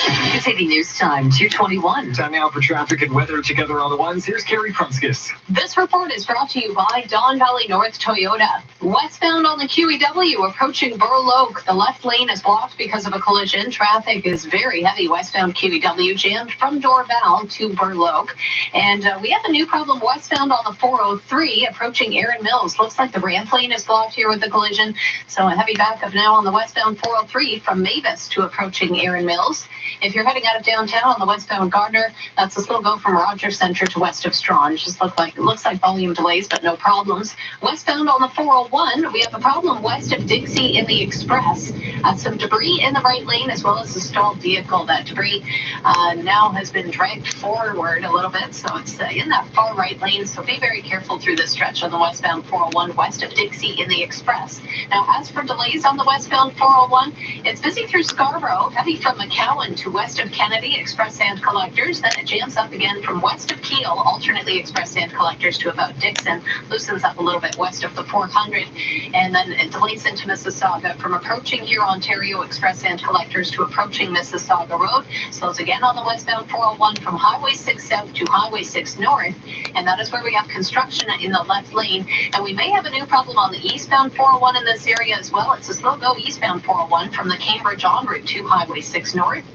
Speaker 8: 680 News Time, 2:21.
Speaker 7: Time now for traffic and weather together on the ones. Here's Carrie Prunskis.
Speaker 21: This report is brought to you by Don Valley North Toyota. Westbound on the QEW approaching Burl Oak. The left lane is blocked because of a collision. Traffic is very heavy westbound QEW, jammed from Dorval to Burl Oak. And we have a new problem westbound on the 403 approaching Erin Mills. Looks like the ramp lane is blocked here with the collision. So a heavy backup now on the westbound 403 from Mavis to approaching Erin Mills. If you're heading out of downtown on the westbound Gardner, that's a slow go from Rogers Center to west of Strawn. Just looks like volume delays, but no problems. Westbound on the 401, we have a problem west of Dixie in the Express. Some debris in the right lane as well as a stalled vehicle. That debris now has been dragged forward a little bit, so it's in that far right lane. So be very careful through this stretch on the westbound 401 west of Dixie in the Express. Now, as for delays on the westbound 401, it's busy through Scarborough, heavy from McCowan to west of Kennedy, express sand collectors. Then it jams up again from west of Kiel, alternately express sand collectors to about Dixon, loosens up a little bit west of the 400, and then it delays into Mississauga from approaching here Ontario express sand collectors to approaching Mississauga Road. Slows again on the westbound 401 from Highway 6 South to Highway 6 North, and that is where we have construction in the left lane. And we may have a new problem on the eastbound 401 in this area as well. It's a slow go eastbound 401 from the Cambridge en route to Highway 6 North.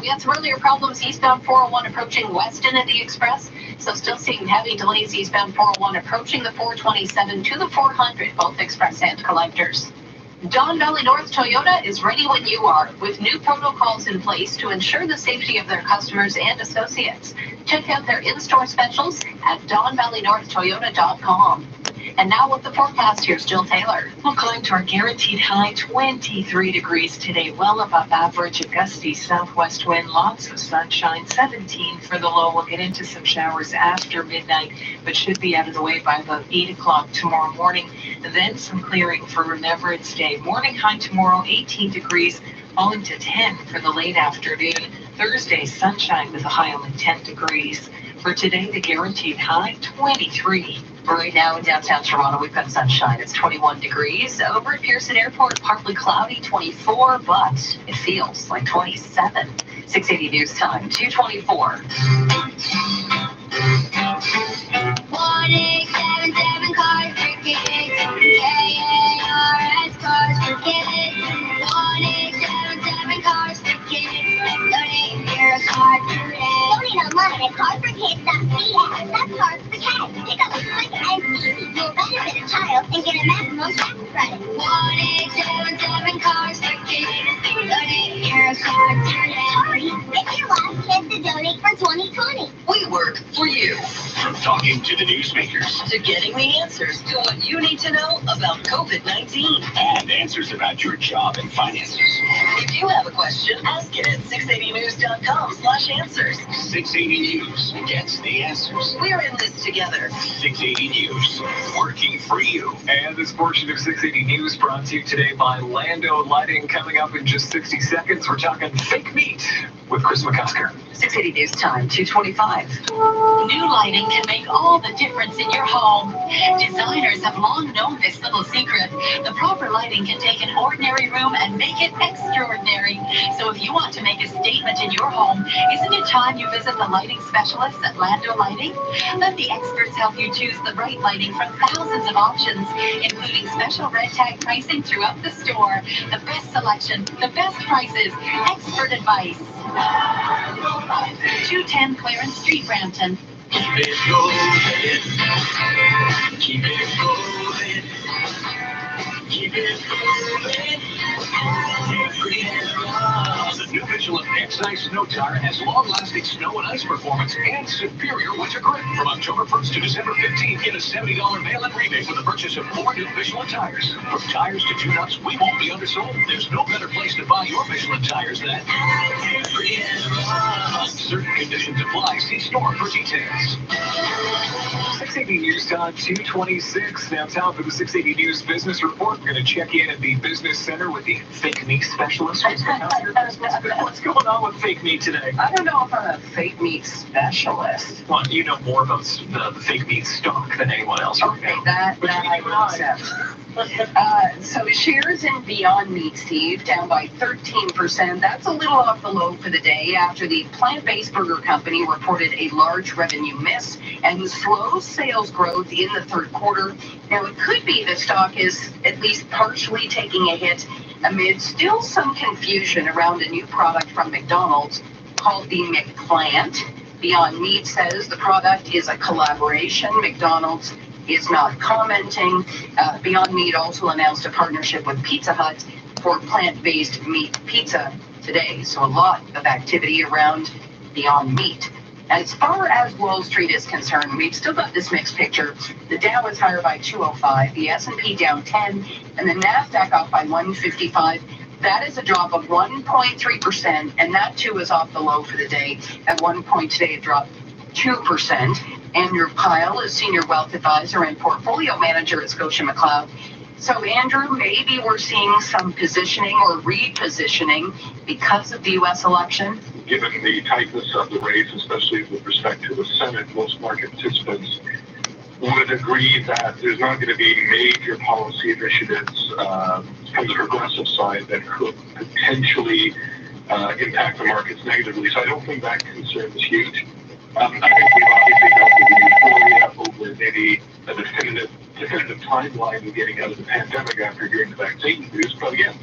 Speaker 21: We had some earlier problems eastbound 401 approaching Weston in the Express, so still seeing heavy delays eastbound 401 approaching the 427 to the 400, both express sand collectors. Don Valley North Toyota is ready when you are, with new protocols in place to ensure the safety of their customers and associates. Check out their in-store specials at DonValleyNorthToyota.com. And now with the forecast, here's Jill Taylor.
Speaker 22: We'll climb to our guaranteed high 23 degrees today, well above average. A gusty southwest wind, lots of sunshine. 17 for the low. We'll get into some showers after midnight, but should be out of the way by about 8 o'clock tomorrow morning. And then some clearing for Remembrance Day. Morning high tomorrow, 18 degrees, falling to 10 for the late afternoon. Thursday, sunshine with a high only 10 degrees. For today, the guaranteed high 23.
Speaker 8: Right now in downtown Toronto, we've got sunshine. It's 21 degrees. Over at Pearson Airport, partly cloudy, 24, but it feels like 27. 680 News Time, 2:24.
Speaker 4: 1-877 Cars for Kids. KARS Cars for Kids. 1-877 Cars for Kids. Donate your car today. Donate online at carsforkids.ca. That's Cars for Kids. Pick up quick and easy. You'll benefit a child and get a maximum tax credit. 1-877 Cars for Kids. Donate your car today. Hurry! It's your last chance to donate for 2020.
Speaker 20: We work for you.
Speaker 13: From talking to the newsmakers
Speaker 20: To getting the answers to what you need to know about COVID-19.
Speaker 13: and answers about your job and finances.
Speaker 20: If you have a question, ask it at 680news.com/answers.
Speaker 13: 680 News gets the answers.
Speaker 20: We're in this together.
Speaker 13: 680 News, working for you.
Speaker 7: And this portion of 680 News brought to you today by Lando Lighting. Coming up in just 60 seconds, we're talking fake meat with Chris McCusker.
Speaker 8: 680 News Time, 2:25.
Speaker 21: New lighting can make all the difference in your home. Designers have long known this little secret. The proper lighting can take an ordinary room and make it extraordinary. So if you want to make a statement in your home, isn't it time you visit the lighting specialists at Lando Lighting? Let the experts help you choose the right lighting from thousands of options, including special red tag pricing throughout the store, the best selection, the best prices, expert advice. 210 Clarence Street, Brampton.
Speaker 13: Keep it going. Keep it going. Keep it going. The new Michelin X-Ice Snow Tire has long-lasting snow and ice performance and superior winter grip. From October 1st to December 15th, get a $70 mail-in rebate with the purchase of 4 new Michelin tires. From tires to tune-ups, we won't be undersold. There's no better place to buy your Michelin tires than certain conditions apply. See store for details.
Speaker 7: 680 News Time, 2:26. Now time for the 680 News Business Report. We're going to check in at the Business Center with the fake meat specialist. What's going on with fake meat today?
Speaker 8: I don't know if I'm a fake meat specialist.
Speaker 7: Well, you know more about the fake meat stock than anyone else.
Speaker 8: Okay, that I will accept. So shares in Beyond Meat, Steve, down by 13%. That's a little off the low for the day after the plant-based burger company reported a large revenue miss and slow sales growth in the third quarter. Now, it could be the stock is at least partially taking a hit amid still some confusion around a new product from McDonald's called the McPlant. Beyond Meat says the product is a collaboration. McDonald's is not commenting. Beyond Meat also announced a partnership with Pizza Hut for plant-based meat pizza today. So a lot of activity around Beyond Meat. As far as Wall Street is concerned, we've still got this mixed picture. The Dow is higher by 205, the S&P down 10, and the NASDAQ up by 155. That is a drop of 1.3%, and that too is off the low for the day. At one point today, it dropped 2%. Andrew Pyle is Senior Wealth Advisor and Portfolio Manager at Scotia McLeod. So, Andrew, maybe we're seeing some positioning or repositioning because of the U.S. election?
Speaker 3: Given the tightness of the race, especially with respect to the Senate, most market participants would agree that there's not going to be major policy initiatives from the progressive side that could potentially impact the markets negatively. So I don't think that concern is huge. I think we've obviously got the euphoria over maybe a definitive timeline of getting out of the pandemic after hearing the vaccine news. But again,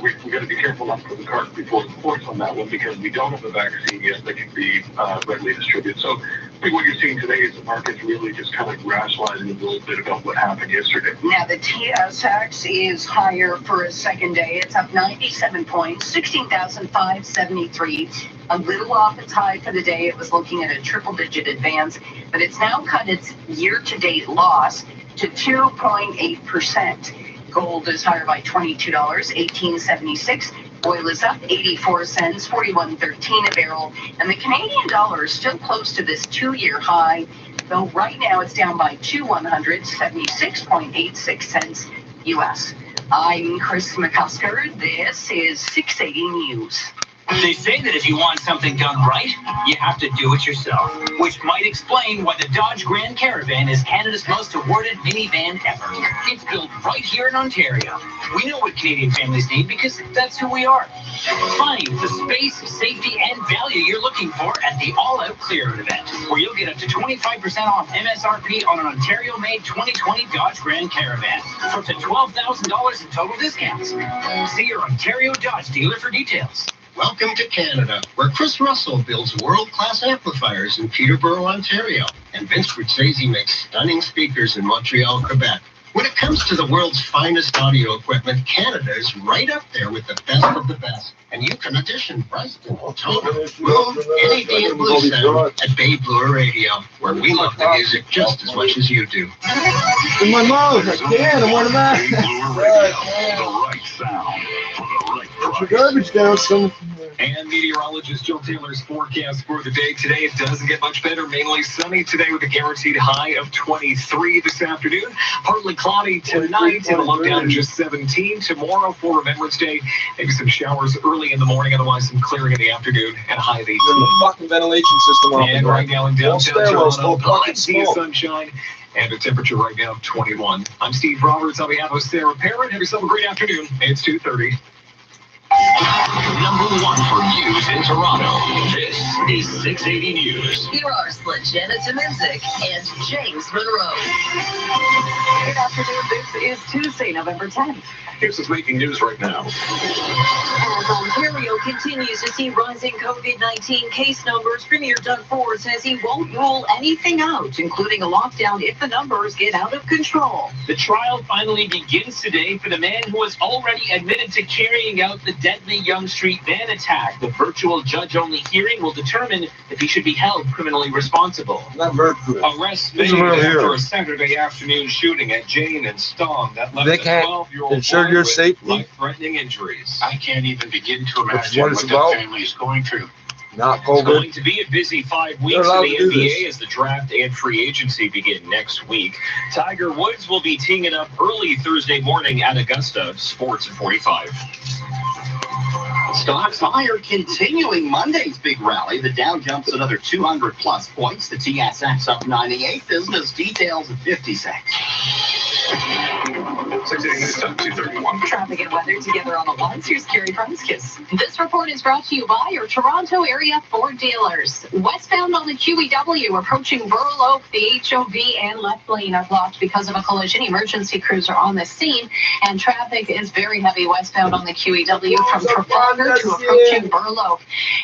Speaker 3: we've got to be careful not to put the cart before the horse on that one because we don't have a vaccine yet that can be readily distributed. So I think what you're seeing today is the market's really just kind of rationalizing a little bit about what happened yesterday.
Speaker 8: Now, the TSX is higher for a second day. It's up 97 points, 16,573. A little off its high for the day. It was looking at a triple-digit advance, but it's now cut its year-to-date loss to 2.8%. Gold is higher by $22, $18.76. Oil is up 84 cents, $41.13 a barrel. And the Canadian dollar is still close to this two-year high, though right now it's down by 176.86 cents U.S. I'm Chris McCusker. This is 680 News.
Speaker 13: They say that if you want something done right, you have to do it yourself, which might explain why the Dodge Grand Caravan is Canada's most awarded minivan ever. It's built right here in Ontario. We know what Canadian families need because that's who we are. Find the space, safety, and value you're looking for at the All Out Clear Out event, where you'll get up to 25% off MSRP on an Ontario-made 2020 Dodge Grand Caravan for up to $12,000 in total discounts. See your Ontario Dodge dealer for details.
Speaker 12: Welcome to Canada, where Chris Russell builds world-class amplifiers in Peterborough, Ontario, and Vince Gruzzese makes stunning speakers in Montreal, Quebec. When it comes to the world's finest audio equipment, Canada is right up there with the best of the best. And you can audition Bryson, Tona, Room, any day of Blue Sound at Bay Blue Radio, where we love the music just as much as you do.
Speaker 2: In my mouth, I can't. I want to back.
Speaker 14: The right sound for the right
Speaker 2: Put your garbage down, son.
Speaker 7: And meteorologist Jill Taylor's forecast for the day today. It doesn't get much better. Mainly sunny today with a guaranteed high of 23 this afternoon. Partly cloudy tonight and a low down just 17. Tomorrow for Remembrance Day, maybe some showers early in the morning, otherwise some clearing in the afternoon and a high of 18.
Speaker 2: Fucking ventilation system on.
Speaker 7: And right now in downtown Toronto, plenty of
Speaker 2: smoke.
Speaker 7: sunshine and a temperature right now of 21. I'm Steve Roberts on behalf of Sarah Parrott. Have yourself a great afternoon. It's 2:30.
Speaker 14: Number one for news in Toronto. This is 680 News.
Speaker 8: Here are Sledgehammer Tominzik and James Monroe. Good afternoon. This is Tuesday, November 10th.
Speaker 14: Here's what's making news right now.
Speaker 8: As Ontario continues to see rising COVID-19 case numbers, Premier Doug Ford says he won't rule anything out, including a lockdown if the numbers get out of control.
Speaker 1: The trial finally begins today for the man who was already admitted to carrying out the deadly Yonge Street van attack. The virtual judge-only hearing will determine if he should be held criminally responsible.
Speaker 2: Not virtual.
Speaker 7: Arrest made after a Saturday afternoon shooting at Jane and Stone that left a 12-year-old
Speaker 2: ensure your
Speaker 7: with
Speaker 2: safety.
Speaker 7: life-threatening injuries.
Speaker 16: I can't even begin to imagine
Speaker 2: what
Speaker 16: what
Speaker 2: it's
Speaker 16: that
Speaker 2: about.
Speaker 16: family is going through.
Speaker 2: Not
Speaker 7: It's
Speaker 2: COVID.
Speaker 7: going to be a busy 5 weeks in
Speaker 2: allowed
Speaker 7: the
Speaker 2: to do
Speaker 7: NBA
Speaker 2: this.
Speaker 7: as the draft and free agency begin next week. Tiger Woods will be teeing it up early Thursday morning at Augusta. Sports at 45.
Speaker 6: Stocks higher, continuing Monday's big rally. The Dow jumps another 200 plus points. The TSX up 98. Business details at 56.
Speaker 14: 680 News Time, 2:31.
Speaker 8: Traffic and weather together on the ones. Here's Carrie Prunskis.
Speaker 21: This report is brought to you by your Toronto area Ford dealers. Westbound on the QEW approaching Burl Oak, the HOV and left lane are blocked because of a collision. Emergency crews are on the scene, and traffic is very heavy westbound on the QEW from Trafalgar to approaching Burl Oak.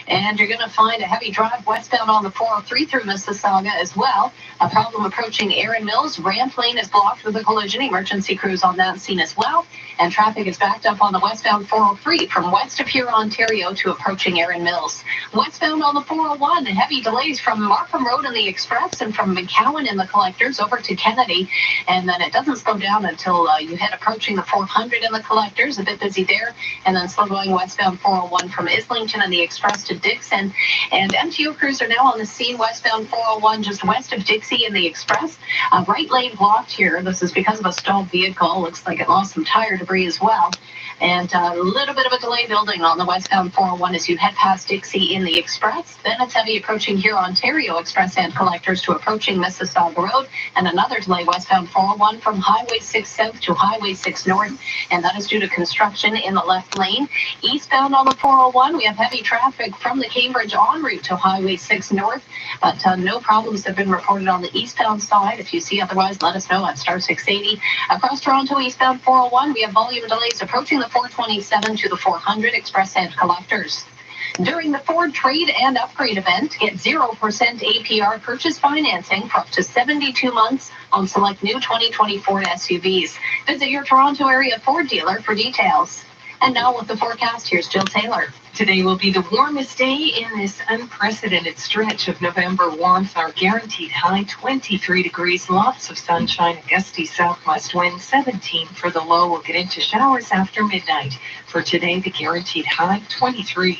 Speaker 21: And you're going to find a heavy drive westbound on the 403 through Mississauga as well. A problem approaching Erin Mills. Ramp lane is blocked with a collision. Emergency crews on that scene as well. And traffic is backed up on the westbound 403 from west of here, Ontario to approaching Erin Mills. Westbound on the 401, heavy delays from Markham Road in the Express and from McCowan in the Collectors over to Kennedy. And then it doesn't slow down until you head approaching the 400 in the Collectors, a bit busy there. And then slow going westbound 401 from Islington and the Express to Dixon. And MTO crews are now on the scene westbound 401 just west of Dixie in the Express. Right lane blocked here. This is because of a stalled vehicle. Looks like it lost some tire debris as well. And a little bit of a delay building on the westbound 401 as you head past Dixie in the Express. Then it's heavy approaching here Ontario Express and Collectors to approaching Mississauga Road. And another delay westbound 401 from Highway 6 South to Highway 6 North. And that is due to construction in the left lane. Eastbound on the 401, we have heavy traffic from the Cambridge en route to Highway 6 North. But no problems have been reported on the eastbound side. If you see otherwise, let us know at star 680. Across Toronto eastbound 401, we have volume delays approaching the 427 to the 400 Express and Collectors. During the Ford Trade and Upgrade event, get 0% APR purchase financing for up to 72 months on select new 2024 SUVs. Visit your Toronto area Ford dealer for details. And now with the forecast, here's Jill Taylor.
Speaker 22: Today will be the warmest day in this unprecedented stretch of November warmth. Our guaranteed high, 23 degrees, lots of sunshine, a gusty southwest wind, 17 for the low. We'll get into showers after midnight. For today, the guaranteed high, 23.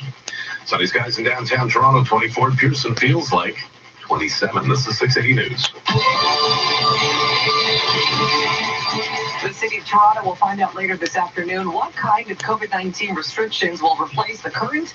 Speaker 14: Sunny skies in downtown Toronto, 24. Pearson feels like 27. This is 680 News.
Speaker 8: The city of Toronto will find out later this afternoon what kind of COVID-19 restrictions will replace the current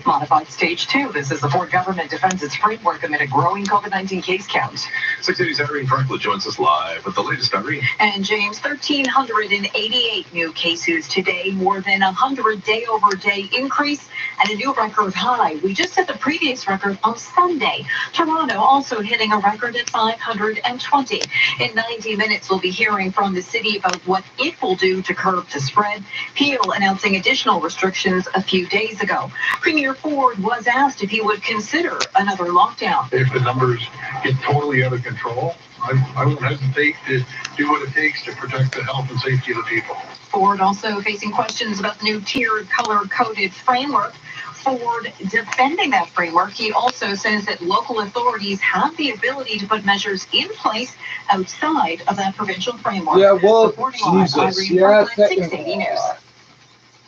Speaker 8: modified stage 2. This is the Ford government defends its framework amid a growing COVID-19 case count.
Speaker 14: 680's Irene Franklin joins us live with the latest, Irene.
Speaker 8: And James, 1,388 new cases today, more than 100 day-over-day increase and a new record high. We just set the previous record on Sunday. Toronto also hitting a record at 520. In 90 minutes, we'll be hearing from the city about what it will do to curb the spread. Peel announcing additional restrictions a few days ago. Premier Ford was asked if he would consider another lockdown.
Speaker 3: If the numbers get totally out of control, I won't hesitate to do what it takes to protect the health and safety of the people.
Speaker 8: Ford also facing questions about the new tiered color-coded framework. Ford defending that framework. He also says that local authorities have the ability to put measures in place outside of that provincial framework.
Speaker 2: Yeah, well,
Speaker 8: Reporting on
Speaker 2: Jesus.
Speaker 8: Irene
Speaker 2: Yeah,
Speaker 8: Franklin, 680 News.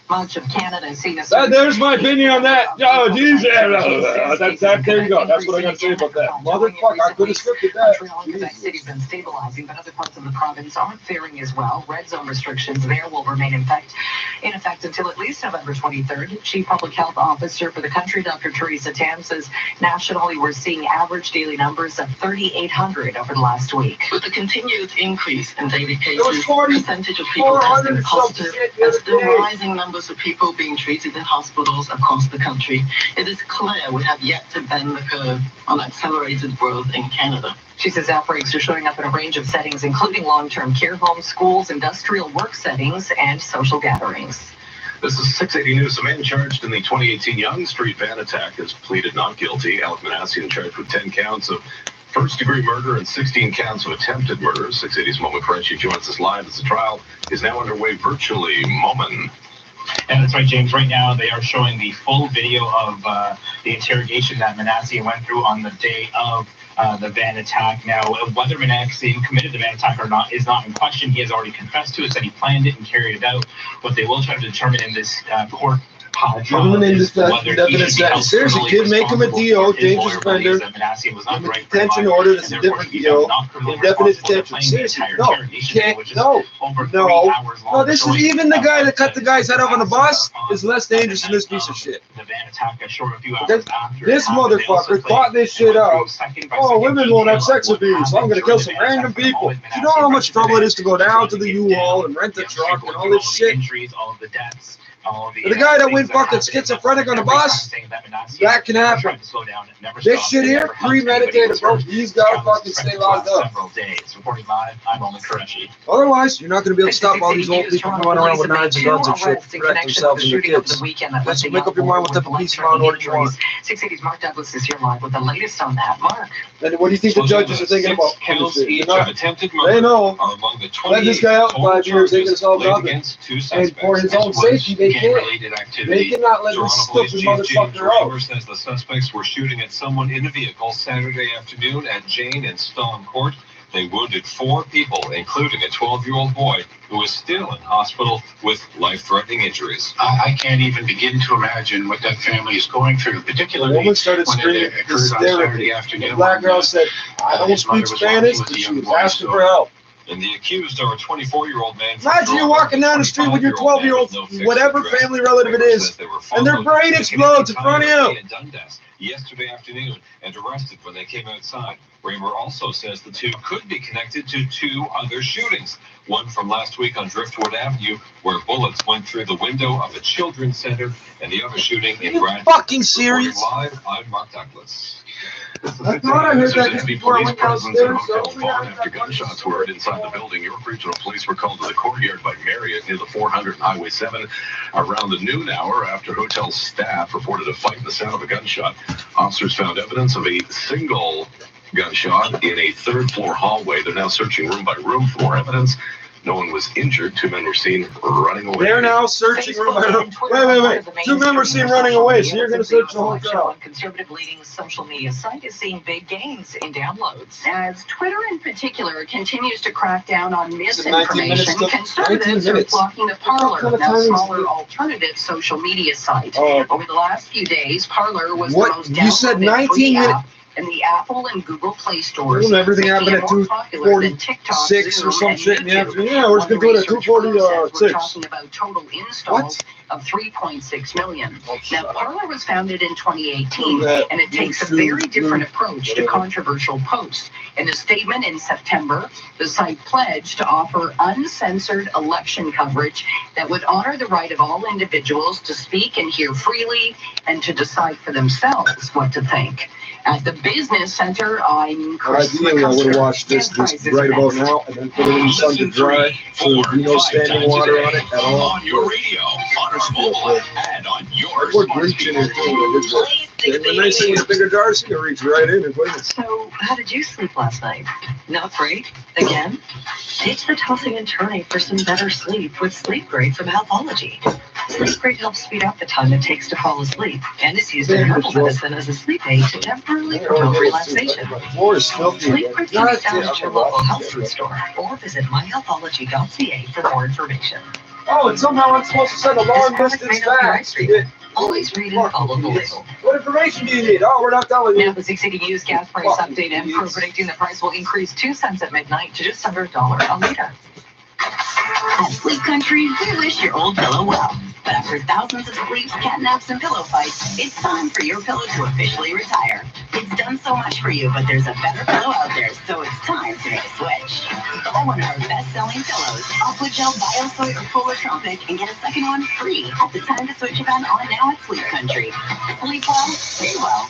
Speaker 8: Much of Canada is seeing a
Speaker 2: there's my opinion on that. Oh, Jesus. There you go. That's what I got to say about that. Motherfucker, I could have scripted that.
Speaker 8: Montreal and Quebec City's been stabilizing, but other parts of the province aren't faring as well. Red zone restrictions there will remain in effect until at least November 23rd. Chief Public Health Officer for the country, Dr. Teresa Tam, says nationally we're seeing average daily numbers of 3,800 over the last week.
Speaker 5: With the continued increase in daily cases, percentage of people testing positive, and still rising numbers of people being treated in hospitals across the country, it is clear we have yet to bend the curve on accelerated growth in Canada.
Speaker 8: She says outbreaks are showing up in a range of settings, including long-term care homes, schools, industrial work settings, and social gatherings.
Speaker 14: This is 680 News. A man charged in the 2018 Yonge Street van attack has pleaded not guilty. Alec Manassian charged with 10 counts of first-degree murder and 16 counts of attempted murder. 680's Moment Frenchie joins us live as the trial is now underway virtually. Moment.
Speaker 1: And that's right, James. Right now, they are showing the full video of the interrogation that Manassian went through on the day of the van attack. Now, whether Manassian committed the van attack or not is not in question. He has already confessed to it, said he planned it and carried it out. What they will try to determine in this court
Speaker 2: Gentlemen in this definite sentence. Seriously, kid, make him a DO, dangerous offender. Detention order, that's a different DO. Indefinite detention. Seriously, no, you can't, no. This is even the guy that cut the guy's head off on the bus is less dangerous than this piece of shit. This motherfucker thought this shit out. Oh, women won't have sex with me, so I'm gonna kill some random people. Do you know how much trouble it is to go down to the U-Haul and rent a truck and all this shit? The guy that went fucking schizophrenic on the bus, that can happen. This shit here, premeditated, bro. He's got to fucking stay locked up. Otherwise, you're not going to be able to stop all these old people going around with knives and guns and shit to protect themselves and their kids. Let's make up your mind what type of peace around order you want.
Speaker 8: 680's Mark Douglas is here live with the latest on that. Mark.
Speaker 2: And what do you think the judges are thinking about? They know. Let this guy out 5 years, they can solve nothing. And for his own safety, they can't. They cannot let this stupid motherfucker out.
Speaker 14: Says the suspects were shooting at someone in a vehicle Saturday afternoon at Jane and Stone Court. They wounded 4 people, including a 12-year-old boy who is still in hospital with life-threatening injuries.
Speaker 3: I can't even begin to imagine what that family is going through, particularly
Speaker 2: the woman started screaming hysterically. The black girl said, "I don't speak Spanish," because she was asking for help.
Speaker 14: And the accused are a 24-year-old man.
Speaker 2: Imagine you're walking down the street with your 12-year-old, whatever family relative it is, and their brain explodes in front of you.
Speaker 14: Yesterday afternoon and arrested when they came outside. Raymer also says the two could be connected to 2 other shootings. One from last week on Driftwood Avenue, where bullets went through the window of a children's center, and the other shooting in Brad.
Speaker 2: Fucking serious?
Speaker 14: Live, I'm Mark Douglas.
Speaker 2: I thought I heard that before I went downstairs.
Speaker 14: After gunshots were heard inside the building, York Regional Police were called to the courtyard by Marriott near the 400 and Highway 7 around the noon hour after hotel staff reported a fight and the sound of a gunshot. Officers found evidence of a single gunshot in a third-floor hallway. They're now searching room by room for more evidence. No one was injured. 2 men were seen running away.
Speaker 2: They're now searching room by room. Wait. 2 men were seen running away, so you're going to search the hotel.
Speaker 8: Conservative leading social media site is seeing big gains in downloads.
Speaker 21: As Twitter in particular continues to crack down on misinformation, conservatives are flocking to Parler, now smaller alternative social media site. Over the last few days, Parler was the most downloaded free app
Speaker 8: in the Apple and Google Play stores.
Speaker 2: Doesn't everything happen at 2:46 or some shit in the afternoon? Yeah, we're just gonna do it at 2:46.
Speaker 8: We're talking about total installs of 3.6 million. Now, Parler was founded in 2018, and it takes a very different approach to controversial posts. In a statement in September, the site pledged to offer uncensored election coverage that would honor the right of all individuals to speak and hear freely and to decide for themselves what to think. At the Business Center, I'm Chris
Speaker 2: Ideally, I would have watched this right about now and then put it in the sun to dry so there'd be no standing water on it at all.
Speaker 13: On your radio, on our mobile app, and on your
Speaker 2: Put bleach in it too. The nice thing with the bigger jars, you can reach right in and clean it.
Speaker 5: So, how did you sleep last night? Not great? Again? Ditch the tossing and turning for some better sleep with Sleep Great from Healthology. Sleep Great helps speed up the time it takes to fall asleep, and is used in herbal medicine as a sleep aid to temporarily promote relaxation. Sleep Great can be found at your local health food store, or visit myhealthology.ca for more information.
Speaker 2: Oh, and somehow I'm supposed to send a long distance back.
Speaker 5: Always read and follow the label.
Speaker 2: What information do you need? Oh, we're not telling you.
Speaker 8: Now, the 680 News gas price update and crew predicting the price will increase 2 cents at midnight to just under $1 a liter.
Speaker 4: At Sleep Country, we wish your old pillow well. But after thousands of sleeps, catnaps, and pillow fights, it's time for your pillow to officially retire. It's done so much for you, but there's a better pillow out there, so it's time to make a switch. Buy one of our best-selling pillows, Aqua Gel, Biosoy, or Polar Tropic, and get a second one free at the Time to Switch event on now at Sleep Country. Sleep well, stay well.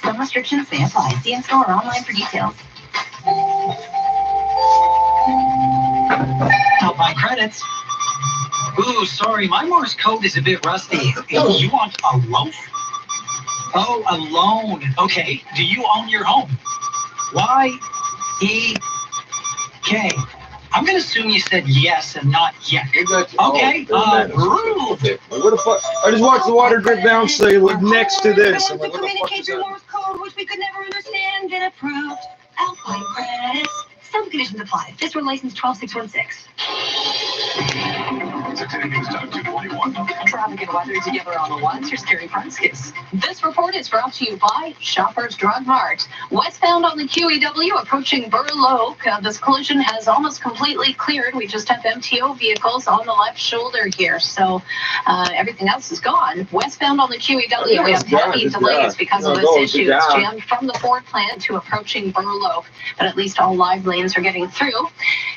Speaker 4: Some restrictions may apply. See in-store or online for details.
Speaker 10: Help my credits. Ooh, sorry, my Morse code is a bit rusty. You want a loaf? Oh, a loan. Okay, do you own your home? Y-E-K. I'm gonna assume you said yes and not yet. Okay, rude.
Speaker 2: What the fuck? I just watched the water drip down, so they live next to this. I'm like, what the fuck is that?
Speaker 4: Morse code, which we could never understand, get approved. Alpine credits. Some conditions apply. This one license 12616.
Speaker 8: Traffic and weather together on the ones. Here's Carrie Franskis. This report is brought to you by Shoppers Drug Mart. Westbound on the QEW approaching Burloak. This collision has almost completely cleared. We just have MTO vehicles on the left shoulder here, so everything else is gone. Westbound on the QEW, we have heavy delays because of this issue. It's jammed from the Ford plant to approaching Burloak, but at least all live lanes are getting through.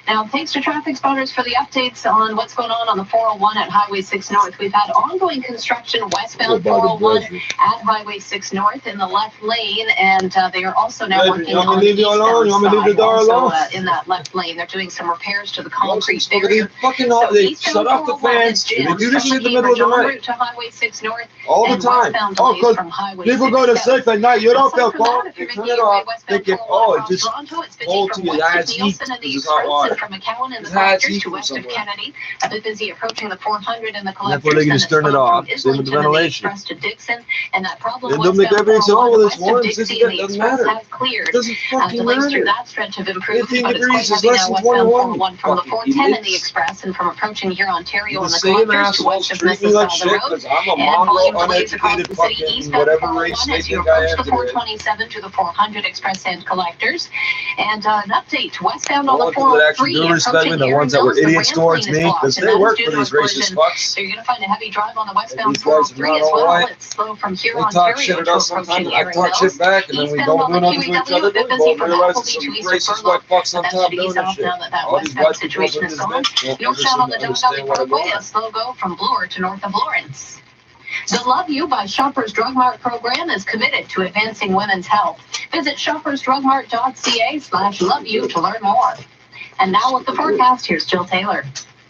Speaker 8: Now, thanks to traffic spotters for the updates on what's going on the 401 at Highway 6 North. We've had ongoing construction westbound 401 at Highway 6 North in the left lane, and they are also now working on the eastbound side, also in that left lane. They're doing some repairs to the concrete barrier.
Speaker 2: They shut off the fans. They do this shit in the middle of the night.
Speaker 8: To Highway 6 North
Speaker 2: all the time. Oh, because people go to sleep at night. You don't feel cold. You turn it off. Thinking, oh, it just cold to you. That's heat. This is hot water.
Speaker 8: From McCowan and the Collectors to west of Kennedy, a bit busy approaching the 400 and the Collectors.
Speaker 2: Therefore, they can just turn it off. Same with the ventilation.
Speaker 8: To Dixon, and that problem
Speaker 2: they'll make everything say, oh, well, it's warm. It doesn't matter.
Speaker 8: It
Speaker 2: doesn't fucking matter.
Speaker 8: Through that stretch have improved,
Speaker 2: 15
Speaker 8: but it's quite
Speaker 2: degrees is
Speaker 8: heavy
Speaker 2: less
Speaker 8: now
Speaker 2: than
Speaker 8: westbound
Speaker 2: 21.
Speaker 8: 401 from the 410 in the Express and from approaching here Ontario and the Collectors to west of Mississauga Road.
Speaker 2: I'm a mongrel, uneducated fucking whatever race they think I am
Speaker 8: the 427 to the 400 Express and Collectors. And an update, westbound on the 403 approaching
Speaker 2: the ones that were idiots towards me, because they work for these racist fucks.
Speaker 8: So you're going to find a heavy drive on the westbound 403 as well. It's slow from here
Speaker 2: they talk shit at us sometimes, I talk shit back, and then we don't do nothing to each other. We both realize it's some racist white fucks on top doing that shit. All these white people in this bitch
Speaker 8: Northbound on the Don Valley
Speaker 2: understand what I
Speaker 8: Parkway, a slow go from Bloor to north of Lawrence. The Love You by Shoppers Drug Mart program is committed to advancing women's health. Visit shoppersdrugmart.ca/loveyou to learn more. And now with the forecast, here's Jill Taylor.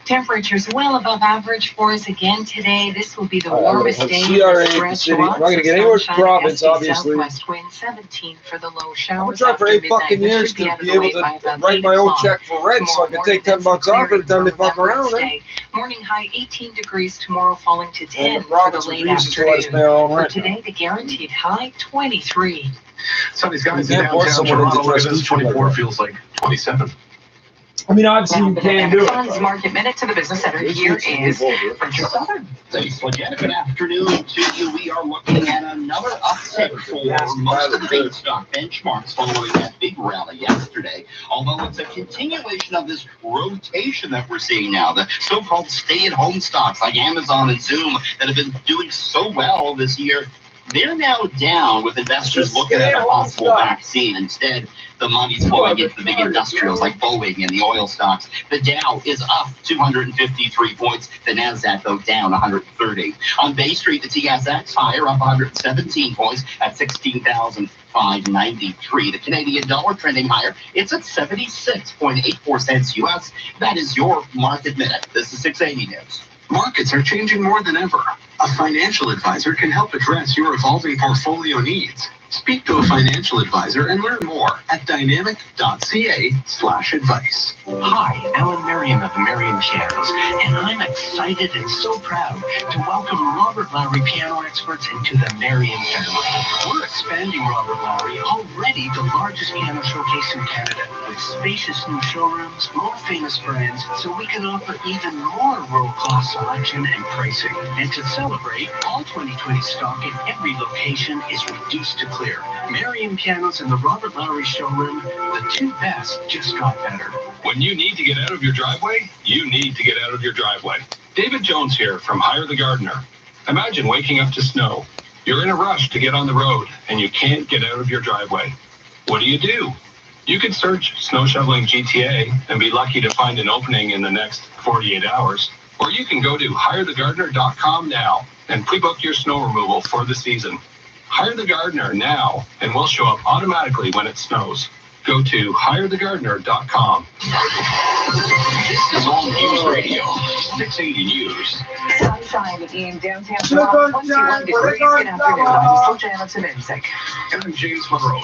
Speaker 22: Temperatures well above average for us again today. This will be the warmest day in
Speaker 2: CRA
Speaker 22: this
Speaker 2: city. I'm not
Speaker 22: restaurant.
Speaker 2: going to get anywhere province, obviously.
Speaker 22: Southwest wind 17 for the low
Speaker 2: I'm
Speaker 22: showers.
Speaker 2: trying for 8 fucking years to be able to write my own check for rent so I can take $10 off every time they fuck around.
Speaker 22: Morning high 18 degrees tomorrow, falling to 10 for the
Speaker 2: Province
Speaker 22: late
Speaker 2: agrees to let us pay our own
Speaker 22: afternoon. For
Speaker 2: rent.
Speaker 22: today, the guaranteed high 23.
Speaker 3: Sunny skies
Speaker 2: You
Speaker 3: in
Speaker 2: can't force
Speaker 3: downtown
Speaker 2: someone into
Speaker 3: Toronto. Look at this,
Speaker 2: trust
Speaker 3: 24 feels like 27.
Speaker 2: I mean, obviously you can't do
Speaker 21: it. Market Minute to the Business Center. Here is Richard Southern.
Speaker 6: Thanks, Legend. Good afternoon to you. We are looking at another uptick for most of the big stock benchmarks following that big rally yesterday. Although it's a continuation of this rotation that we're seeing now, the so-called stay-at-home stocks like Amazon and Zoom that have been doing so well this year. They're now down with investors looking at a possible vaccine. Instead, the money's flowing into the big industrials like Boeing and the oil stocks. The Dow is up 253 points. The Nasdaq, though, down 130. On Bay Street, the TSX higher, up 117 points at 16,593. The Canadian dollar trending higher. It's at 76.84 cents US. That is your Market Minute. This is 680 News.
Speaker 13: Markets are changing more than ever. A financial advisor can help address your evolving portfolio needs. Speak to a financial advisor and learn more at dynamic.ca/advice.
Speaker 9: Hi, Alan Merriam of the Merriam Pianos, and I'm excited and so proud to welcome Robert Lowry piano experts into the Merriam family. We're expanding Robert Lowry, already the largest piano showcase in Canada, with spacious new showrooms, more famous brands, so we can offer even more world-class selection and pricing. And to celebrate, all 2020 stock in every location is reduced to clear. Merriam Pianos and the Robert Lowry showroom, the two best just got better.
Speaker 11: When you need to get out of your driveway, you need to get out of your driveway. David Jones here from Hire the Gardener. Imagine waking up to snow. You're in a rush to get on the road and you can't get out of your driveway. What do? You can search snow shoveling GTA and be lucky to find an opening in the next 48 hours. Or you can go to hirethegardener.com now and pre-book your snow removal for the season. Hire the gardener now, and we'll show up automatically when it snows. Go to hirethegardener.com.
Speaker 15: This is All News Radio, 680 News.
Speaker 21: Sunshine in downtown Toronto, 21 degrees. Good afternoon. I'm Janet Siminzik.
Speaker 13: And I'm James Monroe.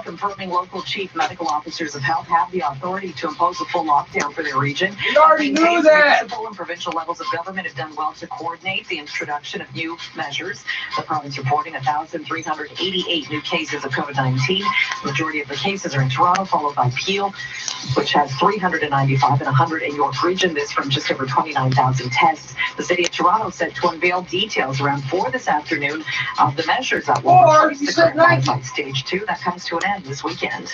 Speaker 21: Confirming local chief medical officers of health have the authority to impose a full lockdown for their region.
Speaker 2: We already knew that.
Speaker 21: Municipal and provincial levels of government have done well to coordinate the introduction of new measures. The province reporting 1,388 new cases of COVID-19. The majority of the cases are in Toronto, followed by Peel, which has 395 and 100 in York Region. This from just over 29,000 tests. The city of Toronto said to unveil details around 4 this afternoon of the measures that will replace the current modified stage 2 that comes to an end this weekend.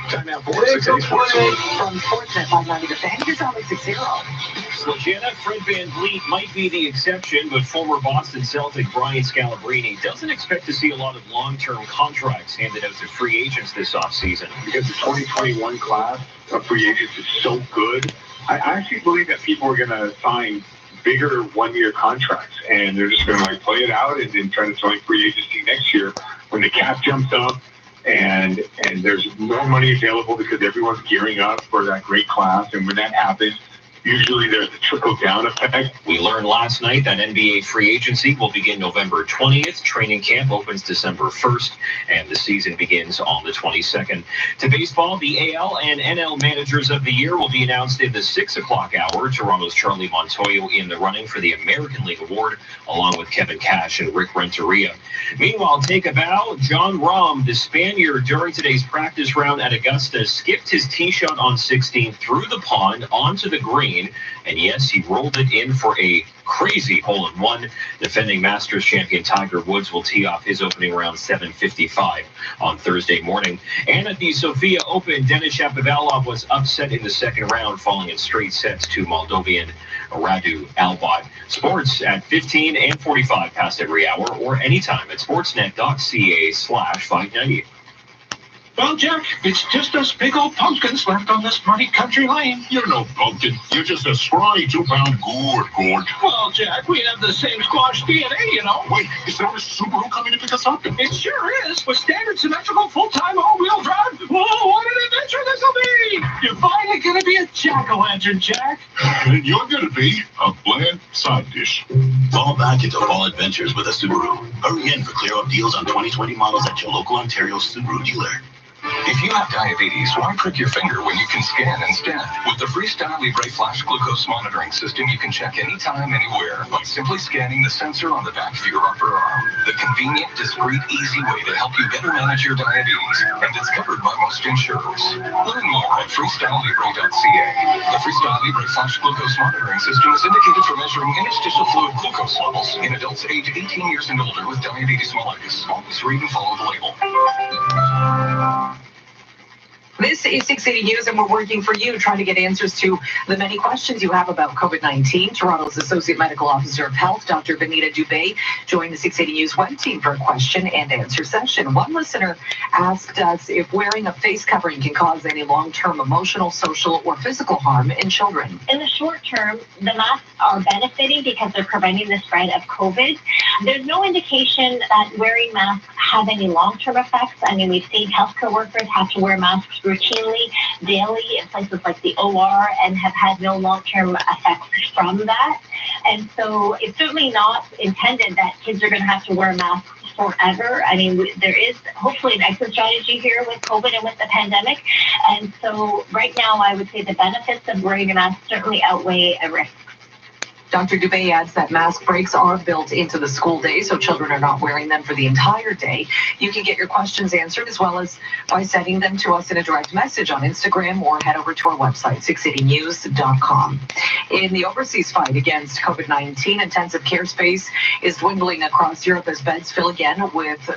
Speaker 13: Time out for 680
Speaker 21: From Sportsnet 590 The Fan, here's Alex 60.
Speaker 15: Legenda, Fred VanVleet might be the exception, but former Boston Celtic Brian Scalabrine doesn't expect to see a lot of long-term contracts handed out to free agents this offseason.
Speaker 3: Because the 2021 class of free agents is so good, I actually believe that people are going to sign bigger one-year contracts, and they're just going to play it out and then try to join free agency next year when the cap jumps up and there's more money available because everyone's gearing up for that great class. And when that happens, usually there's a trickle-down effect.
Speaker 15: We learned last night that NBA free agency will begin November 20th. Training camp opens December 1st, and the season begins on the 22nd. To baseball, the AL and NL Managers of the Year will be announced in the 6 o'clock hour. Toronto's Charlie Montoyo in the running for the American League Award, along with Kevin Cash and Rick Renteria. Meanwhile, take a bow. John Rahm, the Spaniard, during today's practice round at Augusta, skipped his tee shot on 16 through the pond onto the green. And yes, he rolled it in for a crazy hole-in-one. Defending Masters champion Tiger Woods will tee off his opening round 7:55 on Thursday morning. And at the Sofia Open, Denis Shapovalov was upset in the second round, falling in straight sets to Moldovan Radu Albot. Sports at 15 and 45 past every hour, or anytime at sportsnet.ca/590.
Speaker 3: Well, Jack, it's just us big old pumpkins left on this muddy country lane.
Speaker 19: You're no pumpkin. You're just a scrawny 2-pound gourd.
Speaker 3: Well, Jack, we have the same squash DNA, you know.
Speaker 19: Wait, is there a Subaru coming to pick us up?
Speaker 3: It sure is. With standard symmetrical full-time all-wheel drive. Whoa, what an adventure this will be! You're finally going to be a jack-o'-lantern, Jack.
Speaker 19: And you're going to be a bland side dish.
Speaker 23: Fall back into fall adventures with a Subaru. Hurry in for clear-up deals on 2020 models at your local Ontario Subaru dealer.
Speaker 11: If you have diabetes, why prick your finger when you can scan instead? With the Freestyle Libre Flash Glucose Monitoring System, you can check anytime, anywhere, by simply scanning the sensor on the back of your upper arm. The convenient, discreet, easy way to help you better manage your diabetes, and it's covered by most insurers. Learn more at freestylelibre.ca. The Freestyle Libre Flash Glucose Monitoring System is indicated for measuring interstitial fluid glucose levels in adults age 18 years and older with diabetes mellitus. Always read and follow the label.
Speaker 8: This is 680 News, and we're working for you, trying to get answers to the many questions you have about COVID-19. Toronto's Associate Medical Officer of Health, Dr. Benita Dubé, joined the 680 News web team for a question and answer session. One listener asked us if wearing a face covering can cause any long-term emotional, social, or physical harm in children.
Speaker 17: In the short term, the masks are benefiting because they're preventing the spread of COVID. There's no indication that wearing masks have any long-term effects. I mean, we've seen healthcare workers have to wear masks routinely, daily, in places like the OR, and have had no long-term effects from that. And so it's certainly not intended that kids are going to have to wear masks forever. I mean, there is hopefully an exit strategy here with COVID and with the pandemic. And so right now, I would say the benefits of wearing a mask certainly outweigh a risk.
Speaker 8: Dr. Dubé adds that mask breaks are built into the school day, so children are not wearing them for the entire day. You can get your questions answered as well as by sending them to us in a direct message on Instagram or head over to our website, 680news.com. In the overseas fight against COVID-19, intensive care space is dwindling across Europe as beds fill again with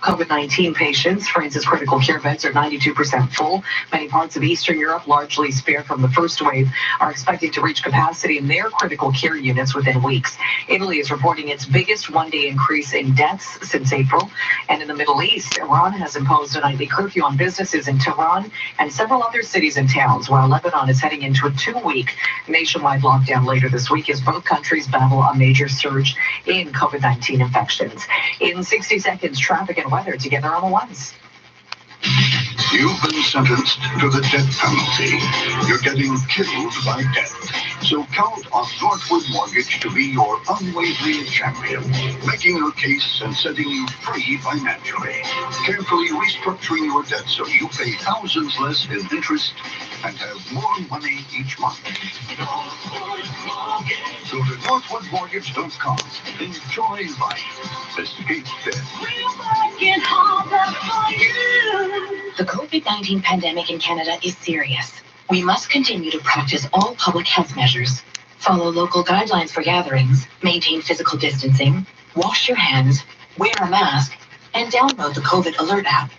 Speaker 8: COVID-19 patients. France's critical care beds are 92% full. Many parts of Eastern Europe, largely spared from the first wave, are expected to reach capacity in their critical care units within weeks. Italy is reporting its biggest one-day increase in deaths since April. And in the Middle East, Iran has imposed a nightly curfew on businesses in Tehran and several other cities and towns, while Lebanon is heading into a 2-week nationwide lockdown later this week as both countries battle a major surge in COVID-19 infections. In 60 seconds, traffic and weather together on the ones.
Speaker 3: You've been sentenced to the death penalty. You're getting killed by death. So count on Northwood Mortgage to be your unwavering champion, making your case and setting you free financially, carefully restructuring your debt so you pay thousands less in interest and have more money each month. Go to NorthwoodMortgage.com. Enjoy life. Escape death.
Speaker 18: The COVID-19 pandemic in Canada is serious. We must continue to practice all public health measures, follow local guidelines for gatherings, maintain physical distancing, wash your hands, wear a mask, and download the COVID Alert app.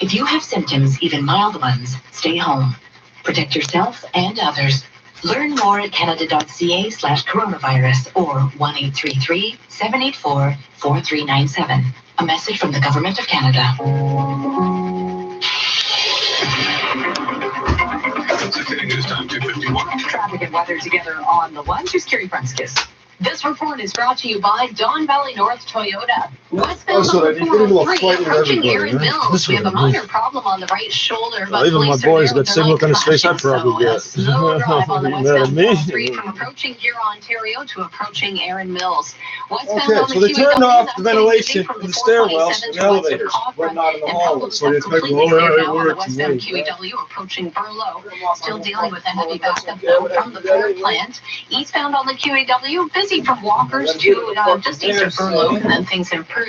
Speaker 18: If you have symptoms, even mild ones, stay home. Protect yourself and others. Learn more at canada.ca/coronavirus or 1-833-784-4397. A message from the Government of Canada.
Speaker 8: Traffic and weather together on the ones. Here's Carrie Franskis. This report is brought to you by Don Valley North Toyota. Westbound on the 403, approaching Erin Mills. We have a minor problem on the right shoulder, but
Speaker 2: even my boy's got the same look on his face I'd probably get.
Speaker 8: Slow drive on the westbound 403 from approaching Huron, Ontario to approaching Erin Mills. Westbound on the
Speaker 2: so they turned off the ventilation in the stairwells and the elevators, but not in the hallway. So they expect to
Speaker 8: westbound QEW approaching Burlow. Still dealing with a heavy backup from the power plant. Eastbound on the QEW, busy from Walkers to just east of Burlow, and then things improve.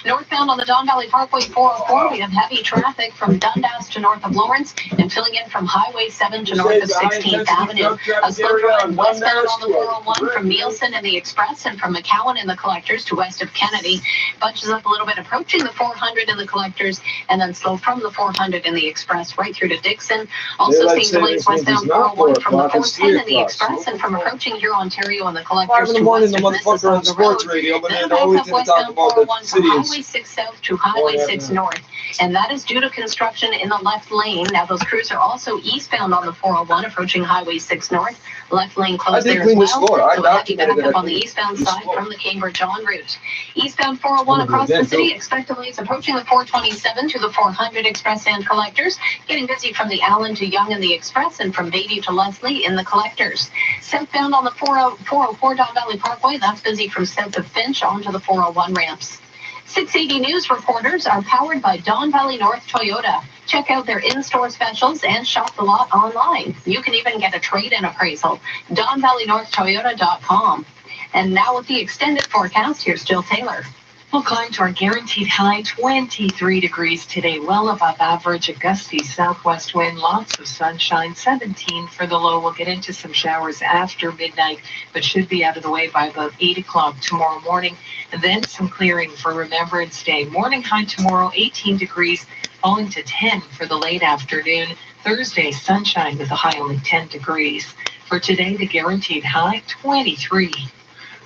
Speaker 8: Northbound on the Don Valley Parkway 404, we have heavy traffic from Dundas to north of Lawrence and filling in from Highway 7 to north of 16th Avenue. A slow drive westbound on the 401 from Nielsen and the Express and from McCowan and the Collectors to west of Kennedy. Bunches up a little bit approaching the 400 and the Collectors, and then slow from the 400 and the Express right through to Dixon. Also seeing delays westbound 401 from the 410 and the Express and from approaching Huron, Ontario and the Collectors to west of
Speaker 2: motherfucker on sports radio, but then always to talk about the city
Speaker 8: from Highway 6 South to Highway 6 North, and that is due to construction in the left lane. Now those crews are also eastbound on the 401 approaching Highway 6 North. Left lane closed there as well, so a heavy backup on the eastbound side from the Cambridge en route. Eastbound 401 across the city, expect delays approaching the 427 to the 400 Express and Collectors, getting busy from the Allen to Yonge in the Express and from Beatty to Leslie in the Collectors. Southbound on the 404 Don Valley Parkway, that's busy from south of Finch onto the 401 ramps.
Speaker 21: 680 News reporters are powered by Don Valley North Toyota. Check out their in-store specials and shop the lot online. You can even get a trade-in appraisal. DonValleyNorthToyota.com. And now with the extended forecast, here's Jill Taylor.
Speaker 22: We'll climb to our guaranteed high 23 degrees today, well above average. A gusty southwest wind, lots of sunshine. 17 for the low. We'll get into some showers after midnight, but should be out of the way by about 8 o'clock tomorrow morning. And then some clearing for Remembrance Day. Morning high tomorrow, 18 degrees, falling to 10 for the late afternoon. Thursday, sunshine with a high only 10 degrees. For today, the guaranteed high 23.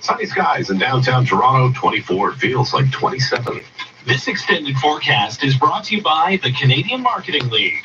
Speaker 11: Sunny skies in downtown Toronto, 24. Feels like 27.
Speaker 1: This extended forecast is brought to you by the Canadian Marketing League.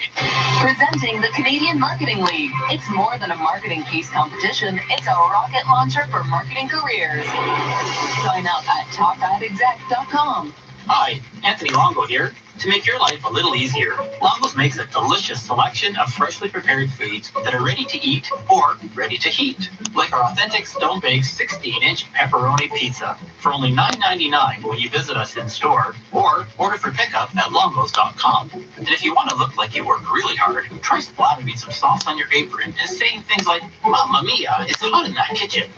Speaker 21: Presenting the Canadian Marketing League. It's more than a marketing piece competition. It's a rocket launcher for marketing careers. Sign up at topadexec.com.
Speaker 10: Hi, Anthony Longo here. To make your life a little easier, Longo's makes a delicious selection of freshly prepared foods that are ready to eat or ready to heat, like our authentic stone-baked 16-inch pepperoni pizza for only $9.99 when you visit us in store, or order for pickup at longos.com. And if you want to look like you worked really hard, try splattering some sauce on your apron and saying things like, "Mamma mia, it's hot in that kitchen."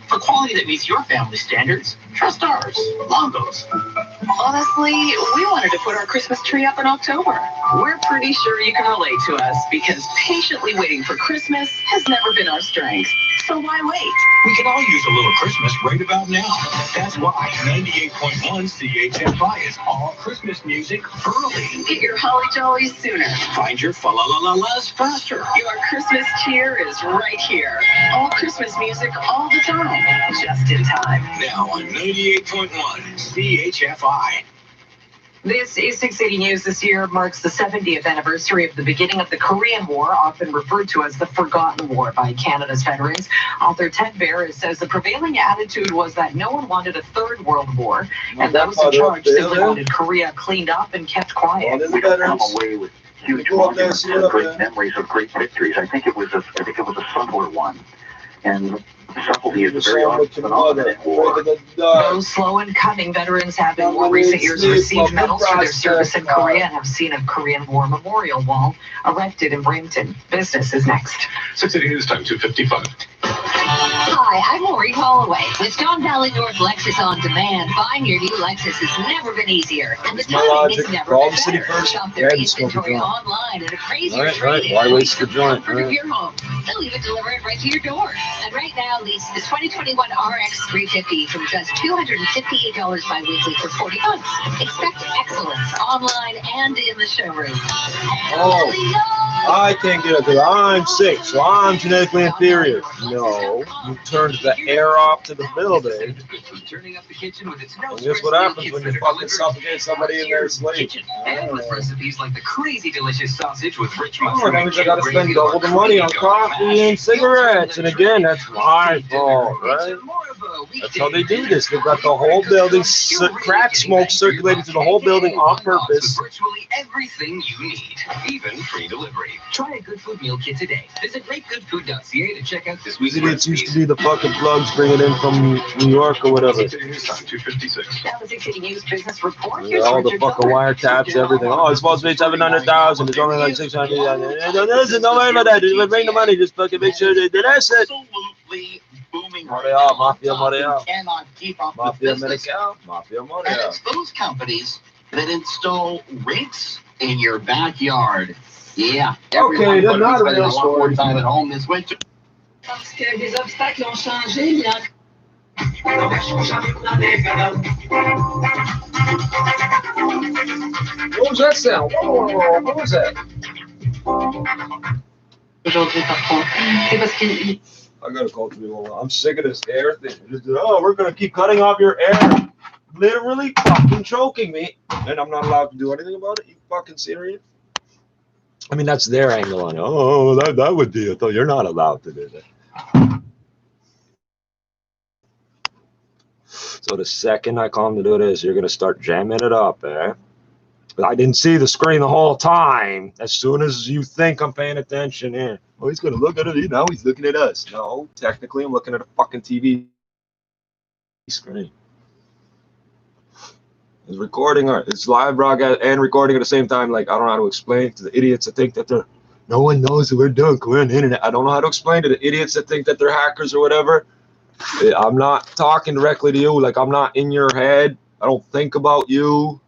Speaker 10: For quality that meets your family standards, trust ours, Longo's.
Speaker 22: Honestly, we wanted to put our Christmas tree up in October. We're pretty sure you can relate to us because patiently waiting for Christmas has never been our strength. So why wait?
Speaker 11: We can all use a little Christmas right about now. That's why 98.1 CHFI is all Christmas music early.
Speaker 22: Get your holly jollies sooner.
Speaker 11: Find your fa-la-la-la-las faster.
Speaker 22: Your Christmas cheer is right here. All Christmas music all the time, just in time.
Speaker 11: Now on 98.1 CHFI.
Speaker 22: This is 680 News. This year marks the 70th anniversary of the beginning of the Korean War, often referred to as the Forgotten War by Canada's veterans. Author Ted Barris says the prevailing attitude was that no one wanted a third world war, and those in charge simply wanted Korea cleaned up and kept quiet.
Speaker 12: We don't come away with huge monuments and great memories of great victories. I think it was a subtler one. And subtlety is a very honest phenomenon in war.
Speaker 22: Those slow and cunning veterans have in more recent years received medals for their service in Korea and have seen a Korean War memorial wall erected in Brampton. Business is next.
Speaker 11: 680 News Time, 2:55.
Speaker 21: Hi, I'm Maureen Holloway with Don Valley North Lexus On Demand. Buying your new Lexus has never been easier, and the timing has never been better. Shop their inventory online at a crazier trade-in.
Speaker 2: Why waste the joint?
Speaker 21: Of your home. They'll even deliver it right to your door. And right now, lease the 2021 RX 350 from just $258 bi-weekly for 40 months. Expect excellence online and in the showroom.
Speaker 2: Oh, I can't get it because I'm sick, so I'm genetically inferior. No, you turned the air off to the building. And guess what happens when you fucking suffocate somebody in their sleep?
Speaker 10: And with recipes like the crazy delicious sausage with rich
Speaker 2: Oh, that means I gotta spend double the money on coffee and cigarettes. And again, that's my fault, right? That's how they do this. They've got the whole building, crack smoke circulating to the whole building on purpose.
Speaker 10: Virtually everything you need, even free delivery. Try a Good Food Meal Kit today. Visit greatgoodfood.ca to check out this week's
Speaker 2: These idiots used to be the fucking plugs bringing in from New York or whatever.
Speaker 11: 2:56.
Speaker 22: Now the 680 News Business Report.
Speaker 2: Yeah, all the fucking wiretaps, everything. Oh, it's supposed to be 700,000. It's only like 600. Listen, don't worry about that. Just bring the money. Just fucking make sure they did that shit.
Speaker 6: Absolutely booming
Speaker 2: Montreal, Mafia Montreal.
Speaker 6: Cannot keep up
Speaker 2: Mafia
Speaker 6: with business.
Speaker 2: Montreal. Mafia
Speaker 6: And
Speaker 2: Montreal.
Speaker 6: it's those companies that install rinks in your backyard. Yeah.
Speaker 2: Okay, that's not a real
Speaker 6: a lot more
Speaker 2: story.
Speaker 6: time at home this winter.
Speaker 22: Parce que les obstacles ont changé, il y a...
Speaker 2: What was that sound? Whoa, what was that?
Speaker 22: Aujourd'hui, par contre. C'est parce qu'il...
Speaker 2: I gotta call 311. I'm sick of this air thing. Just, oh, we're gonna keep cutting off your air. Literally fucking choking me. And I'm not allowed to do anything about it? You fucking serious? I mean, that's their angle on it. Oh, that would be it, though. You're not allowed to do that. So the second I come to do this, you're gonna start jamming it up, eh? But I didn't see the screen the whole time. As soon as you think I'm paying attention, eh? Oh, he's gonna look at it. Now he's looking at us. No, technically, I'm looking at a fucking TV screen. It's recording, it's live broadcast and recording at the same time. Like, I don't know how to explain to the idiots that think that they're, no one knows that we're doing, we're on the internet. I don't know how to explain to the idiots that think that they're hackers or whatever. I'm not talking directly to you. Like, I'm not in your head. I don't think about you.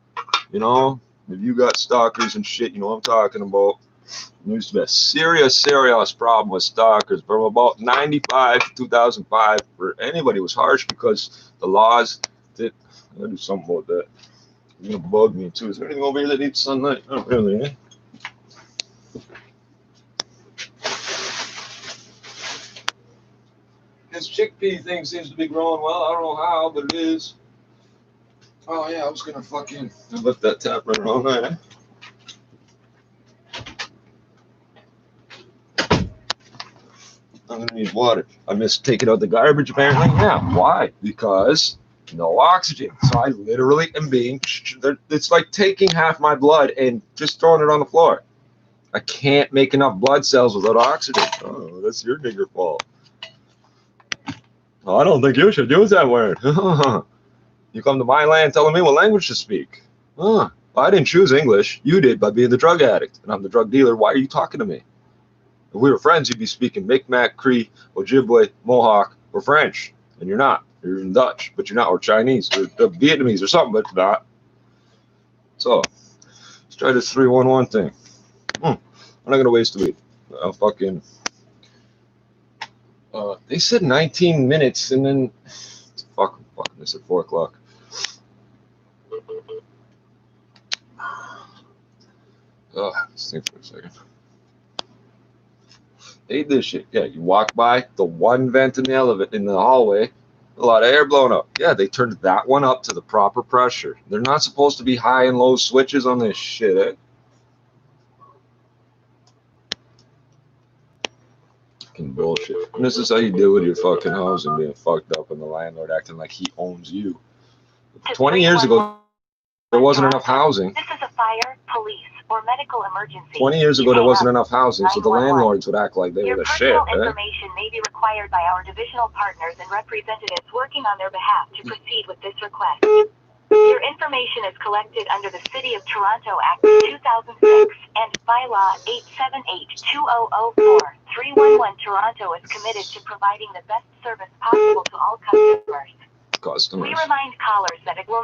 Speaker 2: You know, if you got stalkers and shit, you know what I'm talking about. There used to be a serious problem with stalkers from about 95 to 2005. For anybody, it was harsh because the laws did. I gotta do something about that. It's gonna bug me too. Is there anything over here that needs sunlight? Not really, eh? This chickpea thing seems to be growing well. I don't know how, but it is. Oh yeah, I was gonna fucking lift that tap right all night, eh? I'm gonna need water. I missed taking out the garbage apparently. Yeah, why? Because no oxygen. So I literally am being, it's like taking half my blood and just throwing it on the floor. I can't make enough blood cells without oxygen. Oh, that's your nigger fault. Oh, I don't think you should use that word. You come to my land telling me what language to speak. Well, I didn't choose English. You did by being the drug addict. And I'm the drug dealer. Why are you talking to me? If we were friends, you'd be speaking Mi'kmaq, Cree, Ojibwe, Mohawk, or French. And you're not. You're in Dutch, but you're not. Or Chinese, or Vietnamese, or something, but you're not. So, let's try this 311 thing. I'm not going to waste the week. I'll fucking... they said 19 minutes, and then... Fucking, they said 4 o'clock. Let's think for a second. Hate this shit. Yeah, you walk by the one vent in the elevator in the hallway, a lot of air blowing up. Yeah, they turned that one up to the proper pressure. They're not supposed to be high and low switches on this shit, eh? Fucking bullshit. And this is how you deal with your fucking housing being fucked up and the landlord acting like he owns you. 20 years ago, there wasn't enough housing.
Speaker 7: This is a fire, police, or medical emergency.
Speaker 2: 20 years ago, there wasn't enough housing, so the landlords would act like they were the shit.
Speaker 7: Your personal information may be required by our divisional partners and representatives working on their behalf to proceed with this request. Your information is collected under the City of Toronto Act 2006 and Bylaw 878-2004. 311 Toronto is committed to providing the best service possible to all customers. We remind callers that it will